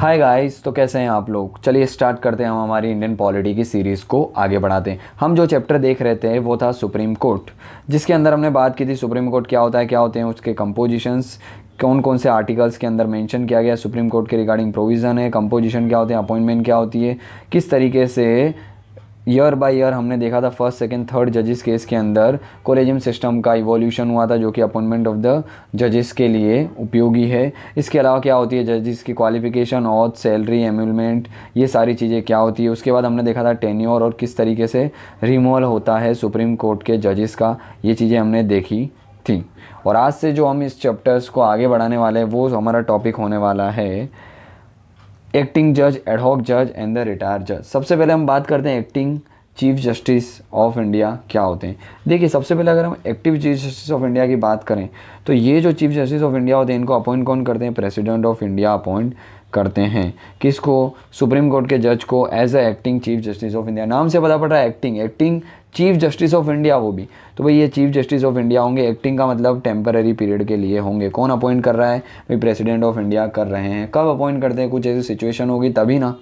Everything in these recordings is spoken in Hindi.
हाय गाइस, तो कैसे हैं आप लोग। चलिए स्टार्ट करते हैं हम हमारी इंडियन पॉलिटी की सीरीज़ को आगे बढ़ाते हैं। हम जो चैप्टर देख रहे थे वो था सुप्रीम कोर्ट, जिसके अंदर हमने बात की थी सुप्रीम कोर्ट क्या होता है, क्या होते हैं उसके कंपोजिशंस, कौन कौन से आर्टिकल्स के अंदर मेंशन किया गया सुप्रीम कोर्ट के रिगार्डिंग प्रोविज़न है, कंपोजिशन क्या होते हैं, अपॉइंटमेंट क्या होती है, किस तरीके से ईयर बाय ईयर हमने देखा था फर्स्ट सेकंड थर्ड जजेस केस के अंदर कोलेजियम सिस्टम का इवोल्यूशन हुआ था जो कि अपॉइंटमेंट ऑफ द जजेस के लिए उपयोगी है। इसके अलावा क्या होती है जजेस की क्वालिफिकेशन, ऑथ, सैलरी, एम्यूलमेंट, ये सारी चीज़ें क्या होती है। उसके बाद हमने देखा था टेन्योर और किस तरीके से रिमूवल होता है सुप्रीम कोर्ट के जजेस का, ये चीज़ें हमने देखी थी। और आज से जो हम इस चैप्टर्स को आगे बढ़ाने वाले हैं वो हमारा टॉपिक होने वाला है एक्टिंग जज, एडहॉक जज एंड द रिटायर्ड जज। सबसे पहले हम बात करते हैं acting chief justice of India क्या होते हैं। देखिए सबसे पहले अगर हम active chief justice of India की बात करें तो ये जो चीफ जस्टिस ऑफ इंडिया होते हैं इनको अपॉइंट कौन करते हैं, प्रेसिडेंट ऑफ इंडिया अपॉइंट करते हैं। किसको, सुप्रीम कोर्ट के जज को as a acting chief justice of India. नाम से पता पड़ रहा है acting chief justice of India, वो भी तो भाई ये चीफ जस्टिस ऑफ इंडिया होंगे। एक्टिंग का मतलब टेम्पररी पीरियड के लिए होंगे। कौन अपॉइंट कर रहा है भाई, प्रेसिडेंट ऑफ इंडिया कर रहे हैं। कब अपॉइंट करते हैं, कुछ ऐसी सिचुएशन होगी तभी ना,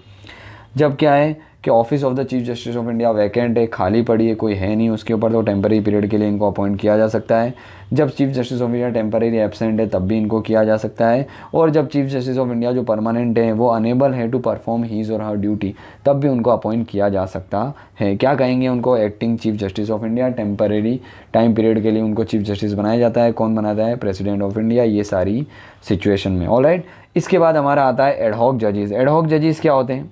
जब क्या है कि office of the chief justice of India vacant है, खाली पड़ी है, कोई है नहीं उसके ऊपर, तो टेम्पररी पीरियड के लिए इनको अपॉइंट किया जा सकता है। जब chief justice of India temporary absent है तब भी इनको किया जा सकता है। और जब चीफ जस्टिस ऑफ इंडिया जो परमानेंट है वो अनेबल है टू परफॉर्म हीज और हर ड्यूटी, तब भी उनको अपॉइंट किया जा सकता है। क्या कहेंगे उनको, acting chief justice of India. Temporary time period के लिए उनको चीफ जस्टिस बनाया जाता है। कौन बनाता है, प्रेसिडेंट ऑफ इंडिया। ये सारी सिचुएशन में ऑलराइट। इसके बाद हमारा आता है एडहॉक जजेस। एडहॉक जजेस क्या होते हैं,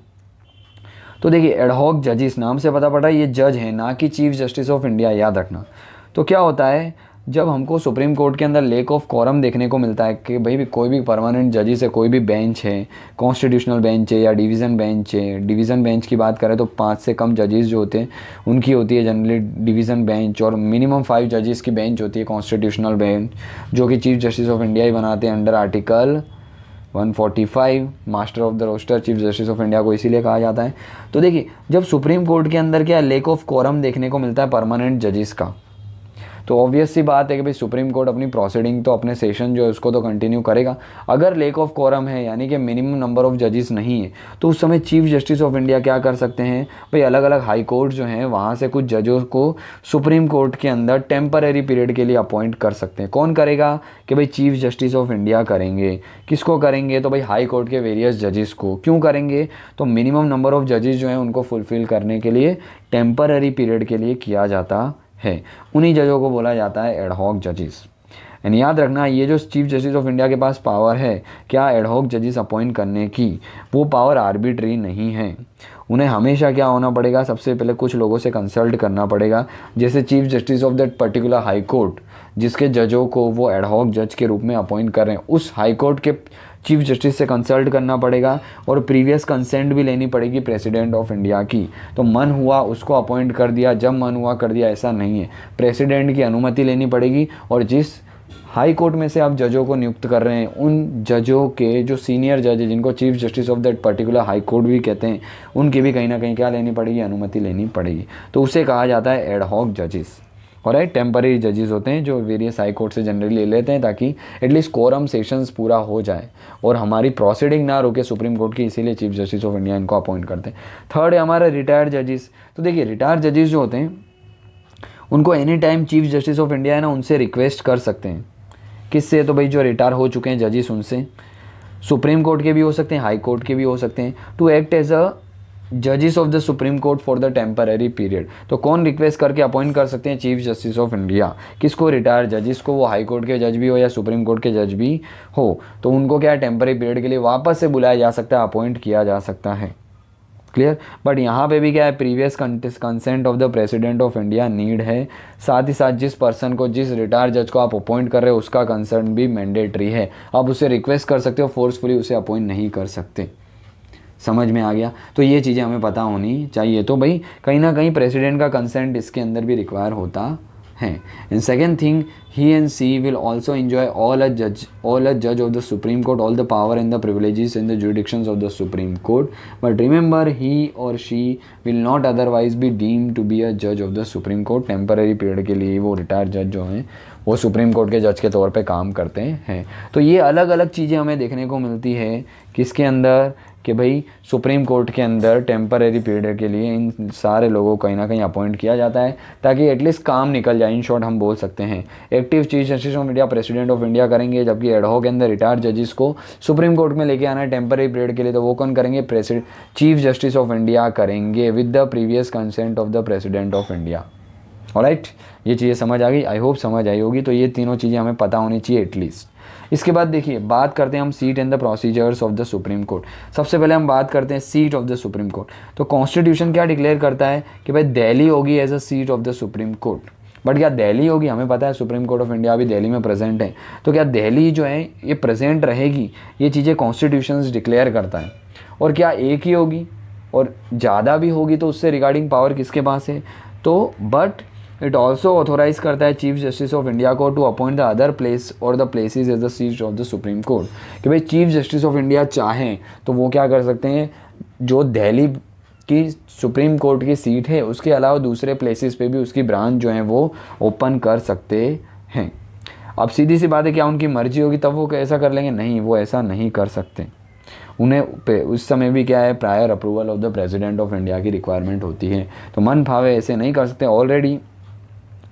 तो देखिए एडहॉक जजेस नाम से पता पड़ रहा है ये जज है ना कि चीफ जस्टिस ऑफ इंडिया, याद रखना। तो क्या होता है जब हमको सुप्रीम कोर्ट के अंदर लेक ऑफ कोरम देखने को मिलता है कि भाई कोई भी परमानेंट जजेस है, कोई भी बेंच है, कॉन्स्टिट्यूशनल बेंच है या डिवीज़न बेंच है। डिवीज़न बेंच की बात करें तो 5 से कम जजेस जो होते हैं उनकी होती है जनरली डिवीज़न बेंच, और मिनिमम 5 जजेस की बेंच होती है कॉन्स्टिट्यूशनल बेंच, जो कि चीफ जस्टिस ऑफ इंडिया ही बनाते हैं under article 145 master of the roster chief justice of India को इसीलिए कहा जाता है। तो देखिए जब सुप्रीम कोर्ट के अंदर क्या लेक ऑफ कोरम देखने को मिलता है परमानेंट जजेस का, तो ऑब्वियस सी बात है कि भाई सुप्रीम कोर्ट अपनी प्रोसीडिंग तो अपने सेशन जो है उसको तो कंटिन्यू करेगा। अगर लेक ऑफ कोरम है यानी कि मिनिमम नंबर ऑफ जजेस नहीं है तो उस समय चीफ जस्टिस ऑफ इंडिया क्या कर सकते हैं भाई, अलग अलग हाई कोर्ट जो हैं वहाँ से कुछ जजों को सुप्रीम कोर्ट के अंदर टेम्पररी पीरियड के लिए अपॉइंट कर सकते हैं। कौन करेगा कि भाई चीफ जस्टिस ऑफ इंडिया करेंगे। किसको करेंगे, तो भाई हाई कोर्ट के वेरियस जजेस को। क्यों करेंगे, तो मिनिमम नंबर ऑफ जजेस जो हैं उनको फुलफिल करने के लिए टेम्पररी पीरियड के लिए किया जाता है। उन्हीं जजों को बोला जाता है एडहॉक जजेस। एंड याद रखना ये जो चीफ जस्टिस ऑफ इंडिया के पास पावर है क्या एडहॉक जजेस अपॉइंट करने की, वो पावर आर्बिट्री नहीं है। उन्हें हमेशा क्या होना पड़ेगा, सबसे पहले कुछ लोगों से कंसल्ट करना पड़ेगा। जैसे chief justice of that particular high court जिसके जजों को वो एडहॉक जज के रूप में अपॉइंट कर रहे हैं, उस हाई कोर्ट के चीफ जस्टिस से कंसल्ट करना पड़ेगा और प्रीवियस कंसेंट भी लेनी पड़ेगी प्रेसिडेंट ऑफ इंडिया की। तो मन हुआ उसको अपॉइंट कर दिया, जब मन हुआ कर दिया, ऐसा नहीं है। प्रेसिडेंट की अनुमति लेनी पड़ेगी और जिस हाई कोर्ट में से आप जजों को नियुक्त कर रहे हैं उन जजों के जो सीनियर जज है जिनको chief justice of that particular high court भी कहते हैं, उनकी भी कहीं ना कहीं क्या लेनी पड़ेगी, अनुमति लेनी पड़ेगी। तो उसे कहा जाता है एडहॉक जजेस। और टेम्पररी जजेस होते हैं जो वेरियस हाई कोर्ट से जनरली ले लेते हैं ताकि एटलीस्ट कोरम सेशंस पूरा हो जाए और हमारी प्रोसीडिंग ना रुके सुप्रीम कोर्ट की, इसीलिए चीफ जस्टिस ऑफ इंडिया इनको अपॉइंट करते हैं। थर्ड है हमारा रिटायर्ड जजेस। तो देखिए रिटायर्ड जजेस जो होते हैं उनको any time chief justice of India है ना उनसे रिक्वेस्ट कर सकते हैं। किससे, तो भाई जो रिटायर हो चुके हैं जजेस उनसे, सुप्रीम कोर्ट के भी हो सकते हैं, हाई कोर्ट के भी हो सकते हैं, टू एक्ट एज अ जजेस of the supreme court for the temporary period. तो कौन रिक्वेस्ट करके अपॉइंट कर सकते हैं, चीफ जस्टिस ऑफ इंडिया। किसको, रिटायर जजेस को, वो हाई कोर्ट के जज भी हो या सुप्रीम कोर्ट के जज भी हो, तो उनको क्या टेम्पररी पीरियड के लिए वापस से बुलाया जा सकता है, अपॉइंट किया जा सकता है। क्लियर। बट यहाँ पे भी क्या है, previous consent of the president of India need है। साथ ही साथ जिस पर्सन को, जिस रिटायर जज को आप अपॉइंट कर रहे हो उसका कंसर्न भी मैंडेटरी है। आप उसे रिक्वेस्ट कर सकते हो, फोर्सफुली उसे अपॉइंट नहीं कर सकते। समझ में आ गया। तो ये चीज़ें हमें पता होनी चाहिए। तो भाई कहीं ना कहीं प्रेसिडेंट का कंसेंट इसके अंदर भी रिक्वायर होता है। And second thing, he and she will also enjoy all a judge of the Supreme Court all the power and the privileges and the jurisdictions of the Supreme Court, but remember he or she will not otherwise be deemed to be a judge of the Supreme Court। Temporary period के लिए वो रिटायर्ड जज जो हैं वो सुप्रीम कोर्ट के जज के तौर पे काम करते हैं। तो ये अलग अलग चीज़ें हमें देखने को मिलती है किसके अंदर, कि भाई सुप्रीम कोर्ट के अंदर टेम्परेरी पीरियड के लिए इन सारे लोगों को कहीं ना कहीं अपॉइंट किया जाता है ताकि एटलीस्ट काम निकल जाए। इन शॉर्ट हम बोल सकते हैं active chief justice of India president of India करेंगे, जबकि एडहॉक के अंदर रिटायर्ड जजेस को सुप्रीम कोर्ट में लेके आना है टेम्परेरी पीरियड के लिए, तो वो कौन करेंगे? चीफ जस्टिस ऑफ इंडिया करेंगे with the previous consent of the president of India. Alright, ये चीज़ें समझ आ गई, आई होप समझ आई होगी। तो ये तीनों चीज़ें हमें पता होनी चाहिए एटलीस्ट। इसके बाद देखिए बात करते हैं हम seat and the procedures of the supreme court. सबसे पहले हम बात करते हैं seat of the supreme court. तो कॉन्स्टिट्यूशन क्या डिक्लेयर करता है कि भाई दिल्ली होगी as a seat of the supreme court. But क्या दिल्ली होगी? हमें पता है सुप्रीम कोर्ट ऑफ इंडिया अभी दिल्ली में प्रेजेंट है, तो क्या दिल्ली जो है ये प्रेजेंट रहेगी? ये चीज़ें कॉन्स्टिट्यूशन डिक्लेयर करता है। और क्या एक ही होगी और ज़्यादा भी होगी तो उससे रिगार्डिंग पावर किसके पास है? तो बट इट ऑल्सो ऑथोराइज करता है चीफ जस्टिस ऑफ इंडिया को to appoint the other place और the places as the seat of the supreme court. कि भाई चीफ जस्टिस ऑफ इंडिया चाहें तो वो क्या कर सकते हैं, जो दिल्ली की सुप्रीम कोर्ट की सीट है उसके अलावा दूसरे प्लेसेस पे भी उसकी ब्रांच जो है वो ओपन कर सकते हैं। अब सीधी सी बात है, क्या उनकी मर्जी होगी तब वो ऐसा कर लेंगे? नहीं, वो ऐसा नहीं कर सकते। उन्हें उस समय भी क्या है, prior approval of the president of India की रिक्वायरमेंट होती है। तो मन भावे ऐसे नहीं कर सकते। Already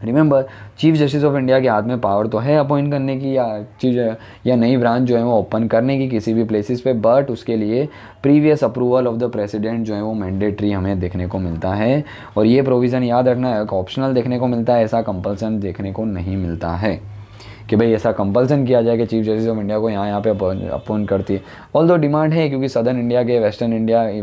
remember chief justice of India के हाथ में पावर तो है अपॉइंट करने की या नई ब्रांच जो है वो ओपन करने की किसी भी प्लेसेस पे, बट उसके लिए previous approval of the president जो है वो मैंडेटरी हमें देखने को मिलता है। और ये प्रोविज़न याद रखना है, ऑप्शनल देखने को मिलता है, ऐसा कंपल्सन देखने को नहीं मिलता है कि भाई ऐसा कंपल्सन किया जाए कि चीफ जस्टिस ऑफ इंडिया को यहाँ पे अपॉइंट करती है। ऑल दो डिमांड है, क्योंकि सदर्न इंडिया के, वेस्टर्न इंडिया के,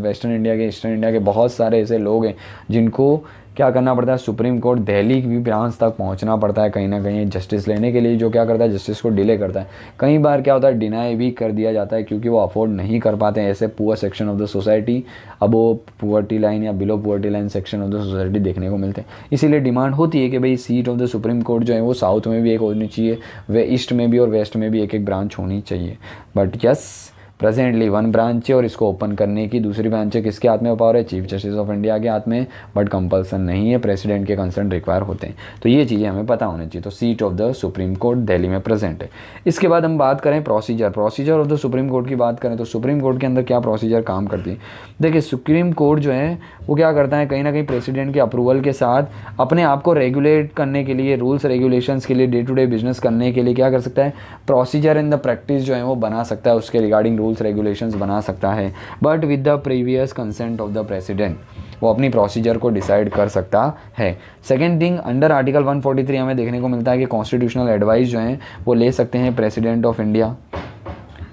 ईस्टर्न इंडिया के बहुत सारे ऐसे लोग हैं जिनको क्या करना पड़ता है, सुप्रीम कोर्ट दिल्ली की ब्रांच तक पहुंचना पड़ता है कहीं ना कहीं जस्टिस लेने के लिए, जो क्या करता है जस्टिस को डिले करता है। कई बार क्या होता है डिनाई भी कर दिया जाता है क्योंकि वो अफोर्ड नहीं कर पाते हैं ऐसे poor section of the society. अब वो पुअर्टी लाइन या below poverty line section of the society देखने को मिलते हैं। इसीलिए डिमांड होती है कि भाई seat of the supreme court जो है वो साउथ में भी एक होनी चाहिए, वे ईस्ट में भी और वेस्ट में भी एक एक ब्रांच होनी चाहिए। But yes, presently one branch है और इसको ओपन करने की दूसरी ब्रांच है किसके हाथ में पावर है? चीफ जस्टिस ऑफ इंडिया के हाथ में, बट कंपल्सन नहीं है, प्रेसिडेंट के कंसर्न रिक्वायर होते हैं। तो ये चीज़ें हमें पता होनी चाहिए। तो seat of the supreme court Delhi में प्रेजेंट है। इसके बाद हम बात करें procedure of the supreme court की बात करें तो सुप्रीम कोर्ट के अंदर क्या प्रोसीजर काम करती है? देखिए सुप्रीम कोर्ट जो है वो क्या करता है, कहीं ना कहीं प्रेसिडेंट के अप्रूवल के साथ अपने आप को रेगुलेट करने के लिए, रूल्स रेगुलेशंस के लिए, डे टू डे बिजनेस करने के लिए क्या कर सकता है, प्रोसीजर इन द प्रैक्टिस जो है वो बना सकता है, उसके रिगार्डिंग रूल्स रेगुलेशंस बना सकता है, but with the previous consent of the president वो अपनी प्रोसीजर को डिसाइड कर सकता है। सेकेंड थिंग, अंडर आर्टिकल 143 हमें देखने को मिलता है कि कॉन्स्टिट्यूशनल एडवाइस जो है वो ले सकते हैं प्रेसिडेंट ऑफ इंडिया।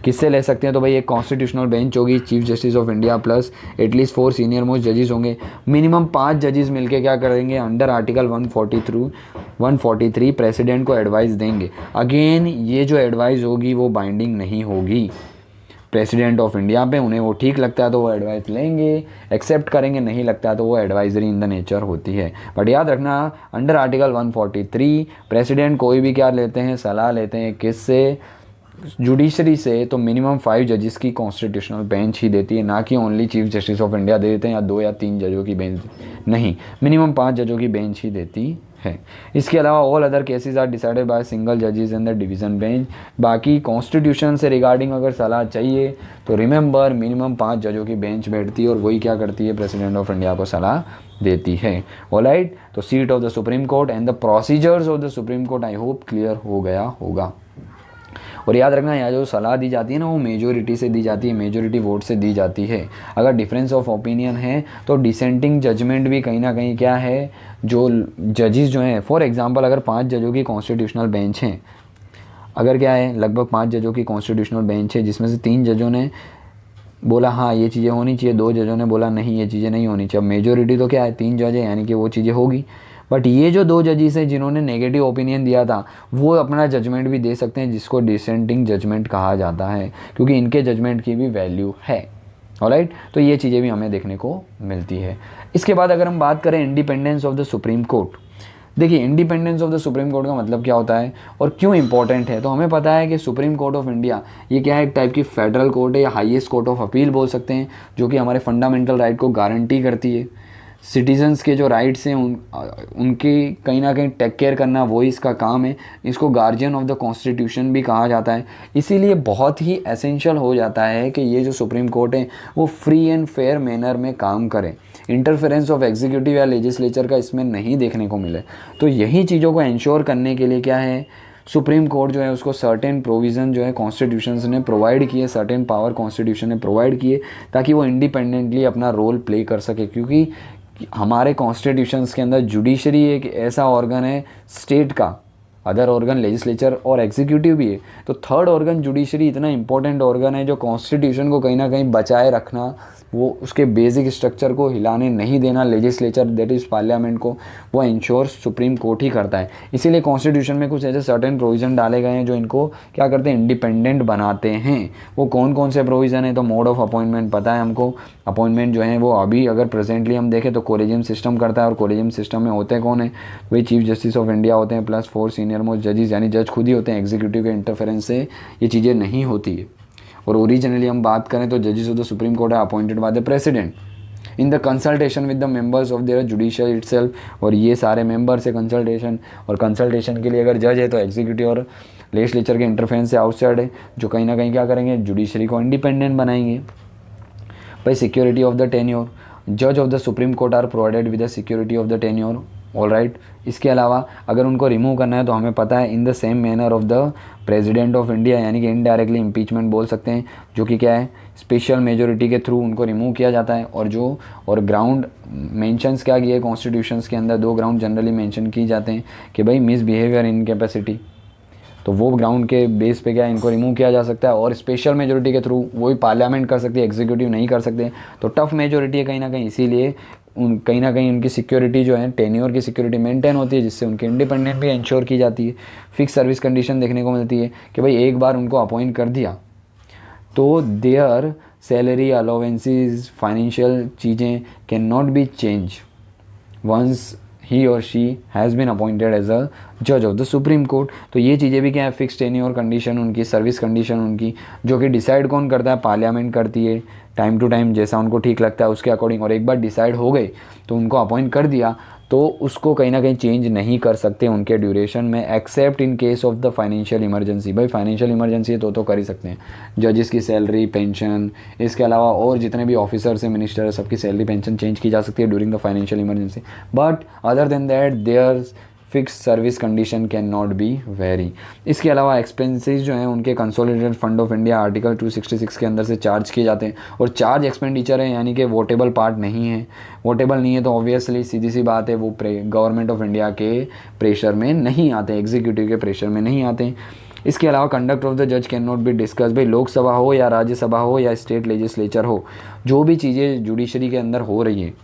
किससे ले सकते हैं? तो भाई एक कॉन्स्टिट्यूशनल बेंच होगी, chief justice of India plus at least 4 senior most जजेस होंगे, मिनिमम 5 जजेस मिलके क्या करेंगे, अंडर आर्टिकल 143 प्रेसिडेंट को एडवाइस देंगे। अगेन ये जो एडवाइस होगी वो बाइंडिंग नहीं होगी प्रेसिडेंट ऑफ इंडिया पे, उन्हें वो ठीक लगता है तो वो एडवाइस लेंगे, एक्सेप्ट करेंगे, नहीं लगता है तो वो एडवाइजरी इन द नेचर होती है। बट याद रखना अंडर आर्टिकल 143 प्रेसिडेंट कोई भी क्या लेते हैं, सलाह लेते हैं किससे, जुडिशरी से, तो मिनिमम 5 जजेस की कॉन्स्टिट्यूशनल बेंच ही देती है, ना कि only Chief justice of India दे देते हैं या 2 या 3 जजों की बेंच, नहीं, मिनिमम 5 जजों की बेंच ही देती है। इसके अलावा all other cases are decided by single जजेस इन द डिवीजन बेंच। बाकी कॉन्स्टिट्यूशन से रिगार्डिंग अगर सलाह चाहिए तो रिमेंबर मिनिमम 5 जजों की बेंच बैठती है और वही क्या करती है, प्रेसिडेंट ऑफ इंडिया को सलाह देती है। ऑलराइट, तो seat of the supreme court and the procedures of the supreme court I hope clear हो गया होगा। और याद रखना यहाँ जो सलाह दी जाती है ना वो मेजोरिटी से दी जाती है, मेजोरिटी वोट से दी जाती है। अगर डिफरेंस ऑफ ओपिनियन है तो डिसेंटिंग जजमेंट भी कहीं ना कहीं क्या है, जो जजेस जो हैं, फॉर एग्जांपल अगर 5 जजों की कॉन्स्टिट्यूशनल बेंच हैं, अगर क्या है लगभग 5 जजों की कॉन्स्टिट्यूशनल बेंच है जिसमें से 3 जजों ने बोला हाँ ये चीज़ें होनी चाहिए, 2 जजों ने बोला नहीं ये चीज़ें नहीं होनी चाहिए। अब मेजोरिटी तो क्या है 3 जज है, यानी कि वो चीज़ें होगी। बट ये जो 2 जजेस हैं जिन्होंने नेगेटिव ओपिनियन दिया था वो अपना जजमेंट भी दे सकते हैं, जिसको डिसेंटिंग जजमेंट कहा जाता है, क्योंकि इनके जजमेंट की भी वैल्यू है। ऑलराइट, तो ये चीज़ें भी हमें देखने को मिलती है। इसके बाद अगर हम बात करें independence of the supreme Court, देखिए independence of the supreme court का मतलब क्या होता है और क्यों इंपॉर्टेंट है। तो हमें पता है कि सुप्रीम कोर्ट ऑफ इंडिया ये क्या है, एक टाइप की फेडरल कोर्ट है या हाईएस्ट कोर्ट ऑफ अपील बोल सकते हैं, जो कि हमारे फंडामेंटल राइट को गारंटी करती है। सिटीजन्स के जो राइट्स हैं उनकी कहीं ना कहीं टेक केयर करना वही इसका काम है। इसको गार्जियन ऑफ द कॉन्स्टिट्यूशन भी कहा जाता है। इसीलिए बहुत ही एसेंशियल हो जाता है कि ये जो सुप्रीम कोर्ट है वो फ्री एंड फेयर मैनर में काम करे, इंटरफेरेंस ऑफ एग्जीक्यूटिव या लेजिस्लेचर का इसमें नहीं देखने को मिले। तो यही चीज़ों को इंश्योर करने के लिए क्या है, सुप्रीम कोर्ट जो है उसको सर्टेन प्रोविज़न जो है कॉन्स्टिट्यूशन ने प्रोवाइड किए, सर्टेन पावर कॉन्स्टिट्यूशन ने प्रोवाइड किए ताकि वो इंडिपेंडेंटली अपना रोल प्ले कर सके। क्योंकि हमारे कॉन्स्टिट्यूशंस के अंदर जुडिशरी एक ऐसा ऑर्गन है स्टेट का, अदर ऑर्गन लेजिस्लेचर और एग्जीक्यूटिव भी है, तो थर्ड ऑर्गन जुडिशरी इतना इंपॉर्टेंट ऑर्गन है जो कॉन्स्टिट्यूशन को कहीं ना कहीं बचाए रखना, वो उसके बेसिक स्ट्रक्चर को हिलाने नहीं देना, लेजिस्लेचर दैट इज़ पार्लियामेंट को, वो इंश्योर सुप्रीम कोर्ट ही करता है। इसीलिए कॉन्स्टिट्यूशन में कुछ ऐसे सर्टेन प्रोविज़न डाले गए हैं जो इनको क्या करते हैं, इंडिपेंडेंट बनाते हैं। वो कौन कौन से प्रोविज़न है, तो मोड ऑफ अपॉइंटमेंट पता है हमको। अपॉइंटमेंट जो है वो अभी अगर प्रेजेंटली हम देखें तो कोलेजियम सिस्टम करता है, और कोलेजियम सिस्टम में होते कौन है, वही चीफ जस्टिस ऑफ इंडिया होते हैं प्लस 4 सीनियर मोस्ट जजेस, यानी जज खुद ही होते हैं। एग्जीक्यूटिव के इंटरफेरेंस से ये चीज़ें नहीं होती है। और ओरिजिनली हम बात करें तो जजेस ऑफ द सुप्रीम कोर्ट है appointed by the president in the consultation with the members of their judicial itself. और ये सारे मेंबर्स से कंसल्टेशन, और कंसल्टेशन के लिए अगर जज है तो एग्जीक्यूटिव और लेजिस्लेचर के इंटरफेरेंस से आउटसाइड है, जो कहीं ना कहीं क्या करेंगे, जुडिशरी को इंडिपेंडेंट बनाएंगे। भाई सिक्योरिटी ऑफ द टेन्योर, जज of the supreme court are provided with the security of the tenure, all right. इसके अलावा अगर उनको रिमूव करना है तो हमें पता है in the same manner of the president of India, यानी कि इनडायरेक्टली इम्पीचमेंट बोल सकते हैं, जो कि क्या है, स्पेशल मेजोरिटी के थ्रू उनको रिमूव किया जाता है। और ग्राउंड मेंशंस क्या किए कॉन्स्टिट्यूशंस के अंदर, 2 ग्राउंड जनरली मेंशन किए जाते हैं कि भाई मिसबिहेवियर, इनकैपेसिटी, तो वो ग्राउंड के बेस पे क्या है, इनको रिमूव किया जा सकता है। और स्पेशल मेजोरिटी के थ्रू वही पार्लियामेंट कर सकती है, एग्जीक्यूटिव नहीं कर सकते। तो टफ मेजोरिटी है कहीं ना कहीं, इसीलिए कहीं ना कहीं उनकी सिक्योरिटी जो है, टेन्योर की सिक्योरिटी मेंटेन होती है, जिससे उनकी इंडिपेंडेंट भी इंश्योर की जाती है। फिक्स सर्विस कंडीशन देखने को मिलती है कि भाई एक बार उनको अपॉइंट कर दिया तो देयर सैलरी, अलाउंसेस, फाइनेंशियल चीज़ें can not be change once he और she has been appointed as a जज ऑफ द सुप्रीम कोर्ट। तो ये चीज़ें भी क्या है, फिक्स टेन्योर कंडीशन उनकी, सर्विस कंडीशन उनकी, जो कि डिसाइड कौन करता है, पार्लियामेंट करती है टाइम टू टाइम, जैसा उनको ठीक लगता है उसके अकॉर्डिंग। और एक बार डिसाइड हो गए तो उनको अपॉइंट कर दिया तो उसको कहीं ना कहीं चेंज नहीं कर सकते उनके ड्यूरेशन में, accept in case of the financial emergency. भाई फाइनेंशियल इमरजेंसी है तो कर ही सकते हैं, जजेस की सैलरी, पेंशन, इसके अलावा और जितने भी ऑफिसर्स हैं, मिनिस्टर है, सबकी सैलरी पेंशन चेंज की जा सकती है during the financial emergency. But other than that there fix service condition can not be vary. इसके अलावा एक्सपेंसेस जो हैं उनके consolidated fund of India article 266 के अंदर से चार्ज किए जाते हैं, और चार्ज एक्सपेंडिचर है, यानी कि वोटेबल पार्ट नहीं है। वोटेबल नहीं है तो ऑब्वियसली सीधी सी बात है वो गवर्नमेंट ऑफ इंडिया के प्रेशर में नहीं आते, एग्जीक्यूटिव के प्रेशर में नहीं आते। इसके अलावा कंडक्ट ऑफ द जज कैन नॉट बी डिस्कस। भाई लोकसभा हो या राज्यसभा हो या स्टेट लेजिस्लेचर हो, जो भी चीज़ें जुडिशरी के अंदर हो रही है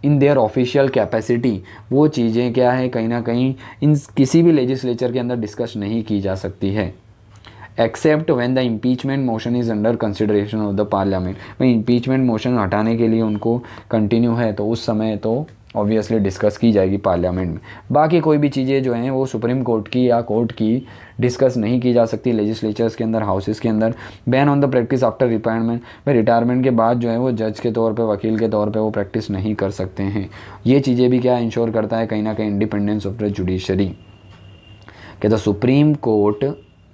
इन देयर ऑफिशियल कैपेसिटी, वो चीज़ें क्या है, कहीं ना कहीं इन किसी भी लेजिस्लेचर के अंदर डिस्कस नहीं की जा सकती है, except when the impeachment motion is under consideration of the parliament. भाई इम्पीचमेंट मोशन हटाने के लिए उनको कंटिन्यू है तो उस समय तो ऑब्वियसली डिस्कस की जाएगी पार्लियामेंट में। बाकी कोई भी चीज़ें जो हैं वो सुप्रीम कोर्ट की या कोर्ट की डिस्कस नहीं की जा सकती लेजिस्लेचर्स के अंदर, हाउसेस के अंदर। Ban on the practice after retirement, भाई रिटायरमेंट के बाद जो है वो जज के तौर पे, वकील के तौर पे वो प्रैक्टिस नहीं कर सकते हैं। ये चीज़ें भी क्या इंश्योर करता है, कहीं ना कहीं इंडिपेंडेंस ऑफ द जुडिशरी। कि द सुप्रीम कोर्ट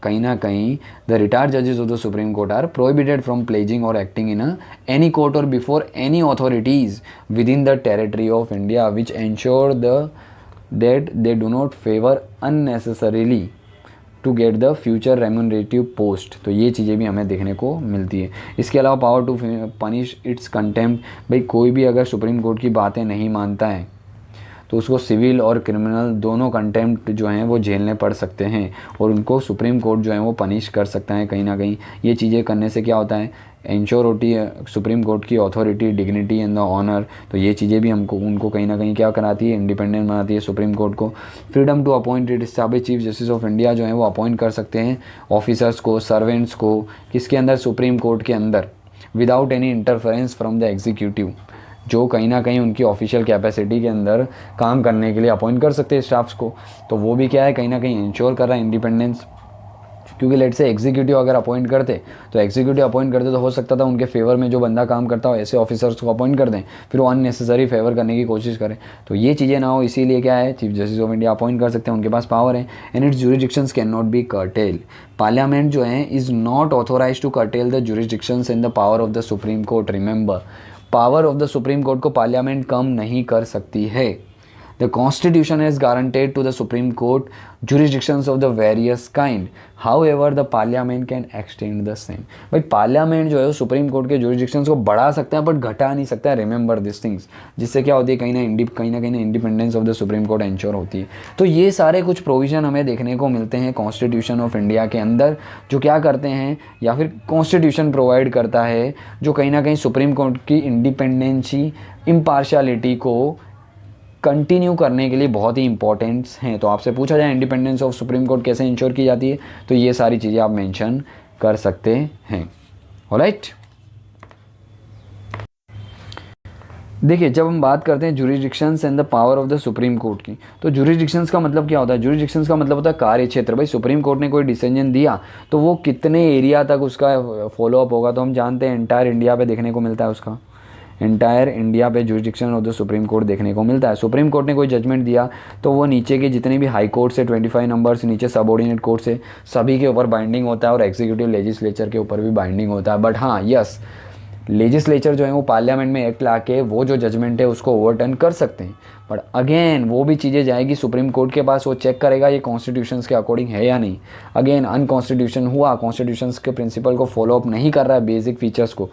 कहीं ना कहीं द रिटायर्ड जजेस of the supreme court are prohibited from pleading or acting in any court or before any authorities within the territory of India which ensure that they do not favour unnecessarily to get the future remunerative post. तो ये चीज़ें भी हमें देखने को मिलती है। इसके अलावा power to punish its contempt, भाई कोई भी अगर सुप्रीम कोर्ट की बातें नहीं मानता है तो उसको सिविल और क्रिमिनल दोनों कंटेम्प्ट जो हैं वो झेलने पड़ सकते हैं, और उनको सुप्रीम कोर्ट जो है वो पनिश कर सकता है कहीं ना कहीं। ये चीज़ें करने से क्या होता है, इंश्योर होती है सुप्रीम कोर्ट की authority, dignity and the honour. तो ये चीज़ें भी उनको कहीं ना कहीं क्या कराती है, इंडिपेंडेंट बनाती है सुप्रीम कोर्ट को। Freedom to appoint it establish chief justice of India जो है वो अपॉइंट कर सकते हैं ऑफिसर्स को, सर्वेंट्स को, किसके अंदर, सुप्रीम कोर्ट के अंदर, without any interference from the executive, जो कहीं ना कहीं उनकी ऑफिशियल कैपेसिटी के अंदर काम करने के लिए अपॉइंट कर सकते हैं स्टाफ्स को। तो वो भी क्या है, कहीं ना कहीं इंश्योर कर रहा है इंडिपेंडेंस। क्योंकि लेट से एग्जीक्यूटिव अगर अपॉइंट करते तो हो सकता था उनके फेवर में जो बंदा काम करता हो ऐसे ऑफिसर्स को अपॉइंट कर दें, फिर वो अननेसेसरी फेवर करने की कोशिश करें। तो ये चीज़ें ना हो, इसीलिए क्या है, Chief justice of India appoint कर सकते हैं, उनके पास पावर है। And its jurisdictions can not be curtail. Parliament जो है is not authorize to curtail the jurisdictions in the power of the supreme Court. Remember, power of the supreme court को पार्लियामेंट कम नहीं कर सकती है। The Constitution has guaranteed to the Supreme Court jurisdictions of the various kind. However, the Parliament can extend the same. भाई पार्लियामेंट जो है वो सुप्रीम कोर्ट के जुरिडिक्शंस को बढ़ा सकता है बट घटा नहीं सकता है। रिमेंबर दिस थिंग्स, जिससे क्या होती है, कहीं ना कहीं independence of the supreme court ensure होती है। तो ये सारे कुछ प्रोविज़न हमें देखने को मिलते हैं कॉन्स्टिट्यूशन ऑफ इंडिया के अंदर, जो क्या करते हैं या फिर कॉन्स्टिट्यूशन प्रोवाइड करता है, जो कहीं ना कहीं सुप्रीम कोर्ट की इंडिपेंडेंसी, इम्पार्शियलिटी को कंटिन्यू करने के लिए बहुत ही इंपॉर्टेंट्स हैं। तो आपसे पूछा जाए इंडिपेंडेंस ऑफ सुप्रीम कोर्ट कैसे इंश्योर की जाती है, तो ये सारी चीज़ें आप मेंशन कर सकते हैं। ऑलराइट, देखिए जब हम बात करते हैं jurisdictions and the power of the supreme court की, तो जुरिडिक्शंस का मतलब क्या होता है? जुरिडिक्शंस का मतलब होता है कार्य क्षेत्र। भाई सुप्रीम कोर्ट ने कोई डिसीजन दिया तो वो कितने एरिया तक उसका फॉलोअप होगा, तो हम जानते हैं एंटायर इंडिया पे देखने को मिलता है, उसका एंटायर इंडिया पे jurisdiction of the supreme Court देखने को मिलता है। सुप्रीम कोर्ट ने कोई जजमेंट दिया तो वो नीचे के जितने भी हाई कोर्ट से 25 नंबर्स नीचे सबऑर्डिनेट कोर्ट से सभी के ऊपर बाइंडिंग होता है और एग्जीक्यूटिव लेजिस्लेचर के ऊपर भी बाइंडिंग होता है। बट हाँ यस, लेजिस्लेचर जो है वो पार्लियामेंट में एक्ट ला के वो जो जजमेंट है उसको ओवरटर्न कर सकते हैं। बट अगेन वो भी चीज़ें जाएगी सुप्रीम कोर्ट के पास, वो चेक करेगा ये कॉन्स्टिट्यूशंस के अकॉर्डिंग है या नहीं। अगेन अनकॉन्स्टिट्यूशन हुआ, कॉन्स्टिट्यूशंस के प्रिंसिपल को फॉलोअप नहीं कर रहा है, बेसिक फीचर्स को,